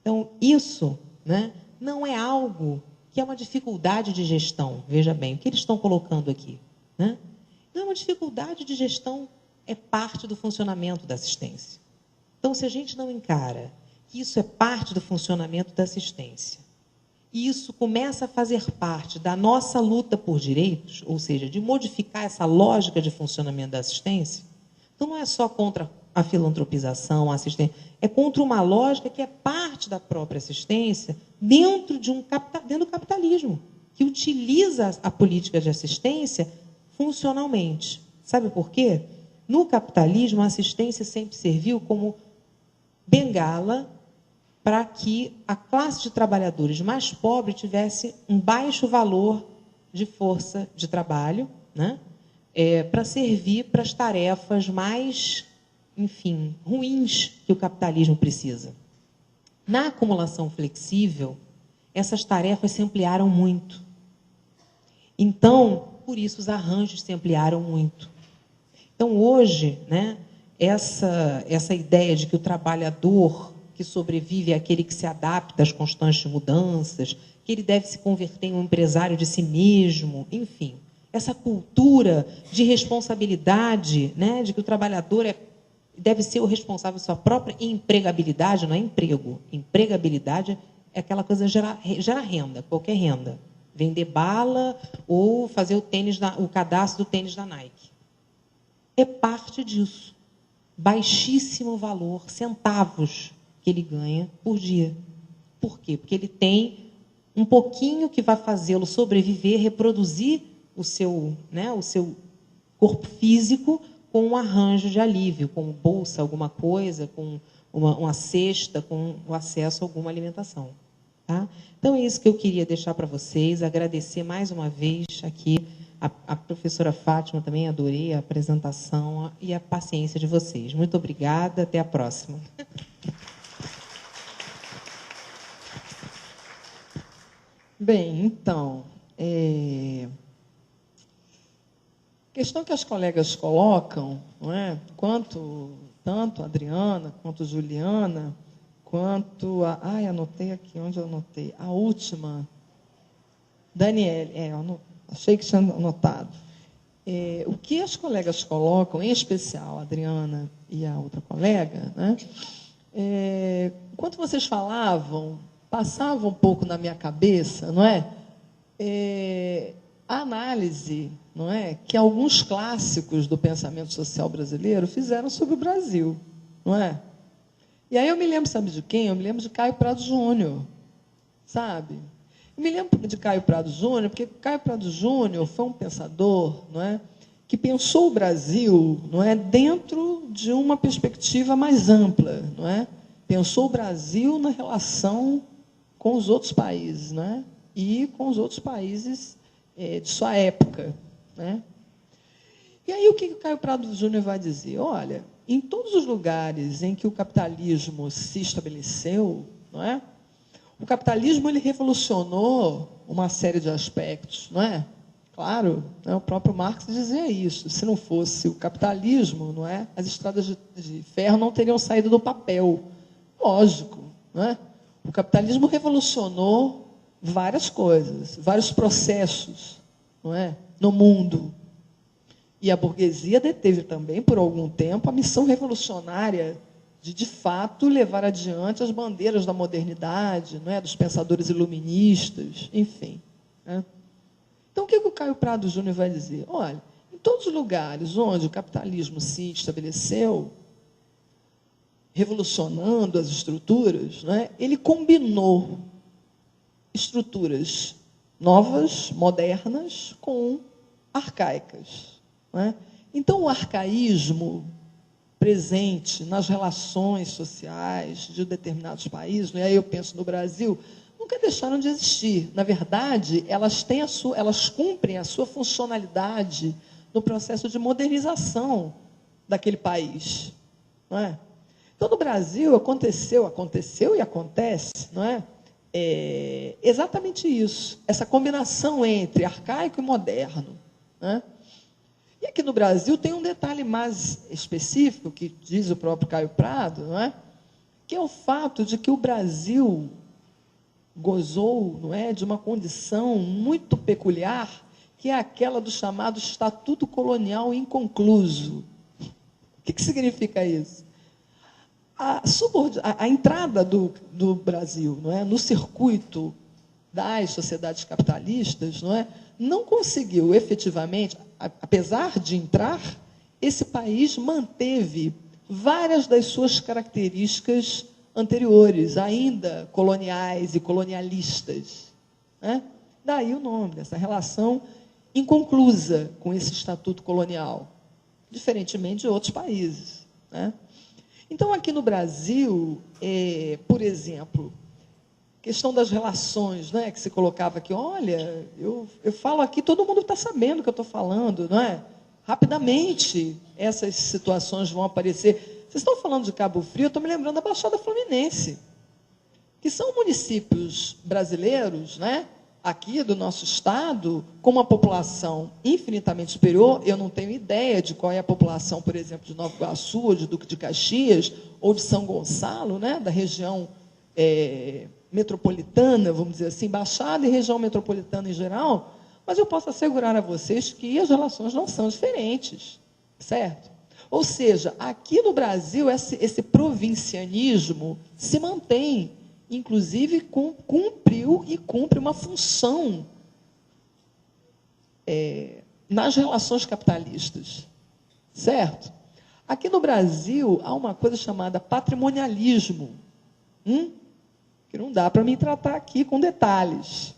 Então, isso, né, não é algo que é uma dificuldade de gestão. Veja bem, o que eles estão colocando aqui, né? Não é uma dificuldade de gestão, é parte do funcionamento da assistência. Então, se a gente não encara que isso é parte do funcionamento da assistência, e isso começa a fazer parte da nossa luta por direitos, ou seja, de modificar essa lógica de funcionamento da assistência, então não é só contra a filantropização, a assistência, é contra uma lógica que é parte da própria assistência dentro do capitalismo, que utiliza a política de assistência funcionalmente. Sabe por quê? No capitalismo, a assistência sempre serviu como bengala para que a classe de trabalhadores mais pobre tivesse um baixo valor de força de trabalho, né? Para servir para as tarefas mais, enfim, ruins que o capitalismo precisa. Na acumulação flexível, essas tarefas se ampliaram muito. Então, por isso, os arranjos se ampliaram muito. Então, hoje, né, essa ideia de que o trabalhador que sobrevive é aquele que se adapta às constantes mudanças, que ele deve se converter em um empresário de si mesmo, enfim, essa cultura de responsabilidade, né, de que o trabalhador deve ser o responsável por sua própria empregabilidade, não é emprego. Empregabilidade é aquela coisa de gerar renda, qualquer renda. Vender bala ou fazer o cadastro do tênis da Nike. É parte disso. Baixíssimo valor, centavos, que ele ganha por dia. Por quê? Porque ele tem um pouquinho que vai fazê-lo sobreviver, reproduzir o seu corpo físico com um arranjo de alívio, com bolsa, alguma coisa, com uma cesta, com o acesso a alguma alimentação. Tá? Então, é isso que eu queria deixar para vocês. Agradecer mais uma vez aqui a professora Fátima, também adorei a apresentação e a paciência de vocês. Muito obrigada, até a próxima. Bem, então, a questão que as colegas colocam, não é? Tanto a Adriana, quanto a Juliana, quanto a... anotei aqui, onde eu anotei? A última, Daniele, achei que tinha anotado. O que as colegas colocam, em especial a Adriana e a outra colega, né? Enquanto vocês falavam, passava um pouco na minha cabeça, não é? A análise, não é, que alguns clássicos do pensamento social brasileiro fizeram sobre o Brasil, não é? E aí eu me lembro, sabe de quem? Eu me lembro de Caio Prado Júnior, sabe? Eu me lembro de Caio Prado Júnior, porque Caio Prado Júnior foi um pensador, não é, que pensou o Brasil, não é, dentro de uma perspectiva mais ampla, não é? Pensou o Brasil na relação com os outros países, né? E com os outros países de sua época, né? E aí o que o Caio Prado Júnior vai dizer? Olha, em todos os lugares em que o capitalismo se estabeleceu, não é? O capitalismo ele revolucionou uma série de aspectos, não é? Claro, né, o próprio Marx dizia isso. Se não fosse o capitalismo, não é, as estradas de ferro não teriam saído do papel. Lógico, não é? O capitalismo revolucionou várias coisas, vários processos, não é, no mundo. E a burguesia deteve também, por algum tempo, a missão revolucionária de fato, levar adiante as bandeiras da modernidade, não é, dos pensadores iluministas, enfim. Né? Então, o que o Caio Prado Júnior vai dizer? Olha, em todos os lugares onde o capitalismo se estabeleceu, revolucionando as estruturas, né, ele combinou estruturas novas, modernas, com arcaicas. Né? Então, o arcaísmo presente nas relações sociais de determinados países, e aí eu penso no Brasil, nunca deixaram de existir. Na verdade, elas cumprem a sua funcionalidade no processo de modernização daquele país. Não é? Então, no Brasil, aconteceu e acontece, não é? Exatamente isso, essa combinação entre arcaico e moderno. Não é? E aqui no Brasil tem um detalhe mais específico, que diz o próprio Caio Prado, não é? Que é o fato de que o Brasil gozou, não é, de uma condição muito peculiar, que é aquela do chamado Estatuto Colonial Inconcluso. O que significa isso? A entrada do Brasil, não é, no circuito das sociedades capitalistas, não conseguiu efetivamente, apesar de entrar, esse país manteve várias das suas características anteriores, ainda coloniais e colonialistas. Né? Daí o nome dessa relação inconclusa com esse estatuto colonial, diferentemente de outros países. Né? Então, aqui no Brasil, por exemplo, questão das relações, né, que se colocava aqui, olha, eu falo aqui, todo mundo está sabendo o que eu estou falando, não é? Rapidamente, essas situações vão aparecer. Vocês estão falando de Cabo Frio, eu estou me lembrando da Baixada Fluminense, que são municípios brasileiros, né, aqui do nosso estado, com uma população infinitamente superior. Eu não tenho ideia de qual é a população, por exemplo, de Nova Iguaçu, ou de Duque de Caxias, ou de São Gonçalo, né, da região metropolitana, vamos dizer assim, Baixada e região metropolitana em geral, mas eu posso assegurar a vocês que as relações não são diferentes, certo? Ou seja, aqui no Brasil, esse provincianismo se mantém, inclusive cumpriu e cumpre uma função nas relações capitalistas, certo? Aqui no Brasil, há uma coisa chamada patrimonialismo, que não dá para me tratar aqui com detalhes,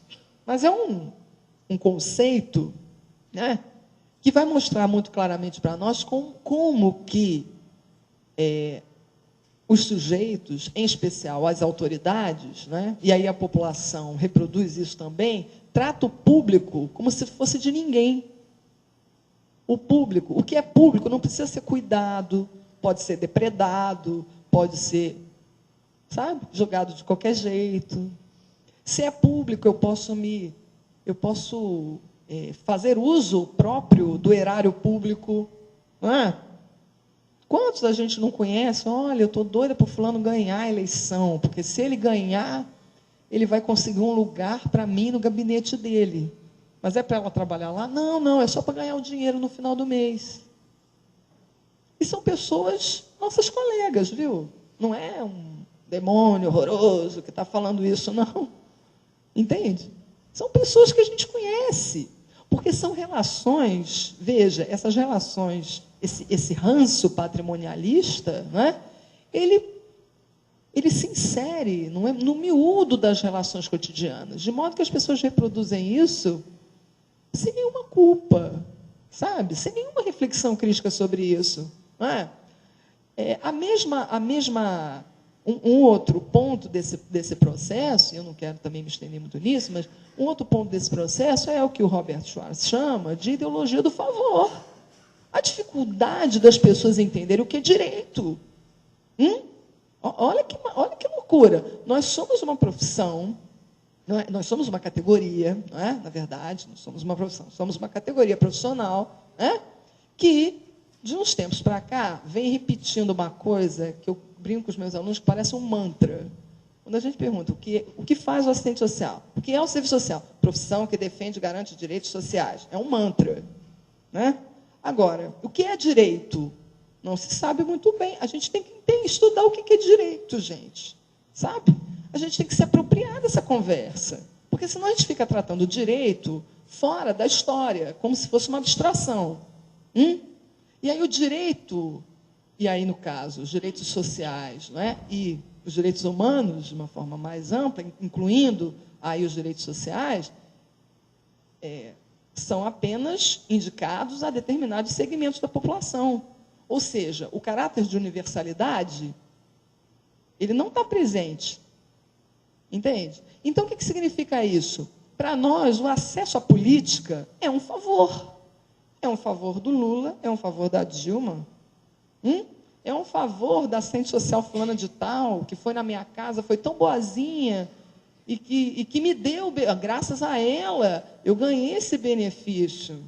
mas é um conceito, né, que vai mostrar muito claramente para nós como que os sujeitos, em especial as autoridades, né, e aí a população reproduz isso também, trata o público como se fosse de ninguém. O público, o que é público não precisa ser cuidado, pode ser depredado, pode ser, sabe, jogado de qualquer jeito. Se é público, eu posso fazer uso próprio do erário público. Não é? Quantos a gente não conhece? Olha, eu estou doida para o fulano ganhar a eleição, porque se ele ganhar, ele vai conseguir um lugar para mim no gabinete dele. Mas é para ela trabalhar lá? Não, não, é só para ganhar o dinheiro no final do mês. E são pessoas, nossas colegas, viu? Não é um demônio horroroso que está falando isso, não. Entende? São pessoas que a gente conhece. Porque são relações, veja, essas relações, esse ranço patrimonialista, né, ele se insere no miúdo das relações cotidianas, de modo que as pessoas reproduzem isso sem nenhuma culpa, sabe? Sem nenhuma reflexão crítica sobre isso. Não é? Um outro ponto desse processo, e eu não quero também me estender muito nisso, mas um outro ponto desse processo é o que o Robert Schwartz chama de ideologia do favor. A dificuldade das pessoas entenderem o que é direito. Olha que loucura. Nós somos uma profissão, Não é? Nós somos uma categoria, não é? Na verdade, não somos uma profissão, somos uma categoria profissional, né? Que, de uns tempos para cá, vem repetindo uma coisa que eu brinco com os meus alunos que parece um mantra. Quando a gente pergunta o que faz o assistente social, o que é o serviço social? Profissão que defende e garante direitos sociais. É um mantra, né? Agora, o que é direito? Não se sabe muito bem. A gente tem que estudar o que é direito, gente. Sabe? A gente tem que se apropriar dessa conversa. Porque senão a gente fica tratando o direito fora da história, como se fosse uma abstração. E aí o direito, e aí, no caso, os direitos sociais, não é? E os direitos humanos, de uma forma mais ampla, incluindo aí os direitos sociais, são apenas indicados a determinados segmentos da população. Ou seja, o caráter de universalidade, ele não está presente. Entende? Então, o que significa isso? Para nós, o acesso à política é um favor. É um favor do Lula, é um favor da Dilma. É um favor da assistente social fulana de tal, que foi na minha casa, foi tão boazinha, e que me deu, graças a ela, eu ganhei esse benefício.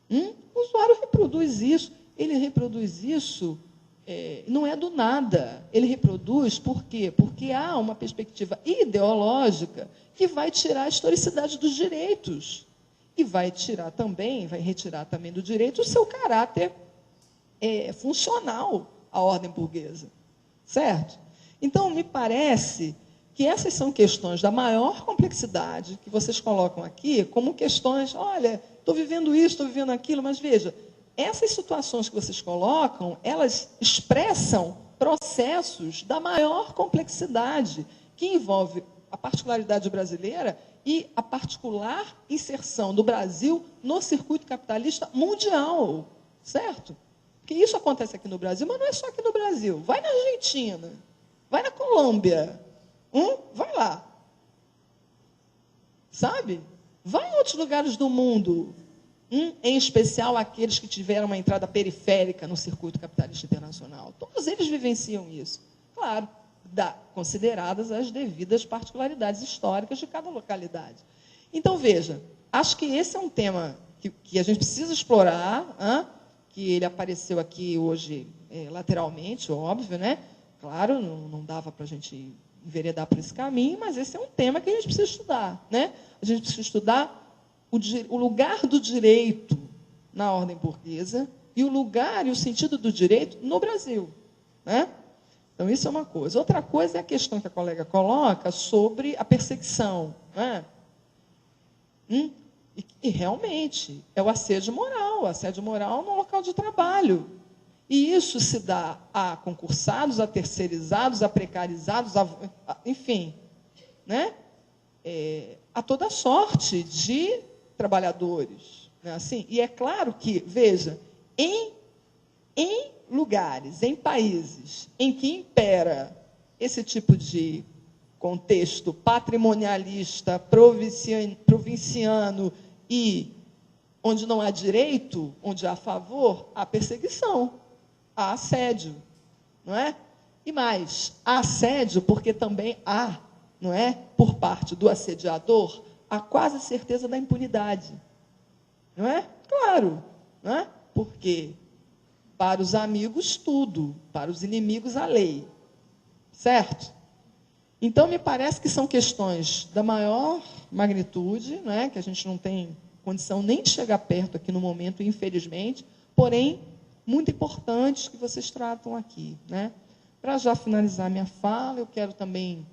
O usuário reproduz isso. Ele reproduz isso, não é do nada. Ele reproduz por quê? Porque há uma perspectiva ideológica que vai tirar a historicidade dos direitos. E vai retirar também do direito o seu caráter funcional à ordem burguesa. Certo? Então, me parece que essas são questões da maior complexidade que vocês colocam aqui como questões, olha, estou vivendo isso, estou vivendo aquilo, mas veja, essas situações que vocês colocam, elas expressam processos da maior complexidade, que envolve a particularidade brasileira e a particular inserção do Brasil no circuito capitalista mundial, certo? Porque isso acontece aqui no Brasil, mas não é só aqui no Brasil. Vai na Argentina, vai na Colômbia, vai lá. Sabe? Vai em outros lugares do mundo, em especial aqueles que tiveram uma entrada periférica no circuito capitalista internacional. Todos eles vivenciam isso. Claro, consideradas as devidas particularidades históricas de cada localidade. Então, veja, acho que esse é um tema que a gente precisa explorar, que ele apareceu aqui hoje lateralmente, óbvio, né? Claro, não dava para a gente enveredar por esse caminho, mas esse é um tema que a gente precisa estudar, né? A gente precisa estudar o lugar do direito na ordem burguesa e o lugar e o sentido do direito no Brasil, né? Então, isso é uma coisa. Outra coisa é a questão que a colega coloca sobre a perseguição, né? E realmente é o assédio moral no local de trabalho. E isso se dá a concursados, a terceirizados, a precarizados, enfim, né? A toda sorte de trabalhadores. Né? Assim, e é claro que, veja, em lugares, em países em que impera esse tipo de contexto patrimonialista, provinciano e onde não há direito, onde há favor, há perseguição, há assédio, não é? E mais, há assédio porque também há, não é, por parte do assediador, a quase certeza da impunidade, não é? Claro, não é? Porque para os amigos tudo, para os inimigos a lei, certo? Então me parece que são questões da maior magnitude, não é? Que a gente não tem condição nem de chegar perto aqui no momento, infelizmente, porém muito importantes que vocês tratam aqui, né? Para já finalizar minha fala, eu quero também,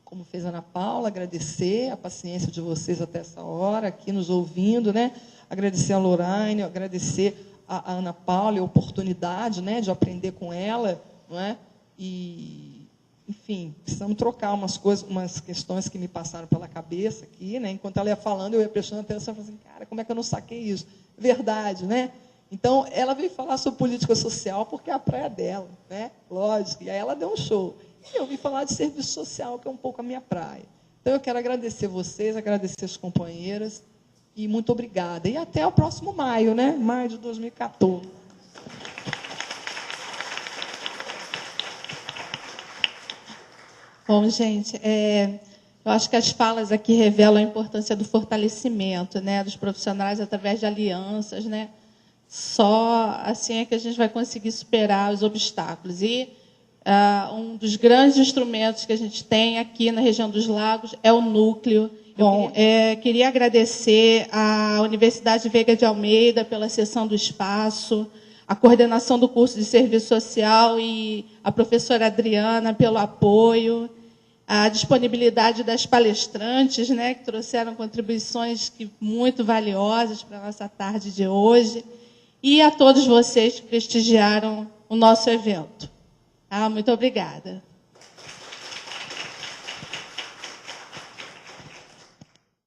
como fez a Ana Paula, agradecer a paciência de vocês até essa hora, aqui nos ouvindo, né? Agradecer a Lorraine, agradecer a Ana Paula, a oportunidade, né, de aprender com ela, não é? E, enfim, precisamos trocar umas questões que me passaram pela cabeça aqui, né? Enquanto ela ia falando, eu ia prestando atenção, e falei assim, cara, como é que eu não saquei isso? Verdade, né? Então, ela veio falar sobre política social porque é a praia dela, né? Lógico, e aí ela deu um show. E eu vim falar de serviço social, que é um pouco a minha praia. Então, eu quero agradecer vocês, agradecer as companheiras, e muito obrigada. E até o próximo maio, né? Maio de 2014. Bom, gente, Eu acho que as falas aqui revelam a importância do fortalecimento, né, dos profissionais através de alianças, né? Só assim é que a gente vai conseguir superar os obstáculos. E um dos grandes instrumentos que a gente tem aqui na região dos Lagos é o núcleo. Bom, queria agradecer à Universidade Veiga de Almeida pela cessão do espaço, a coordenação do curso de Serviço Social e a professora Adriana pelo apoio, a disponibilidade das palestrantes, né, que trouxeram contribuições muito valiosas para a nossa tarde de hoje, e a todos vocês que prestigiaram o nosso evento. Muito obrigada.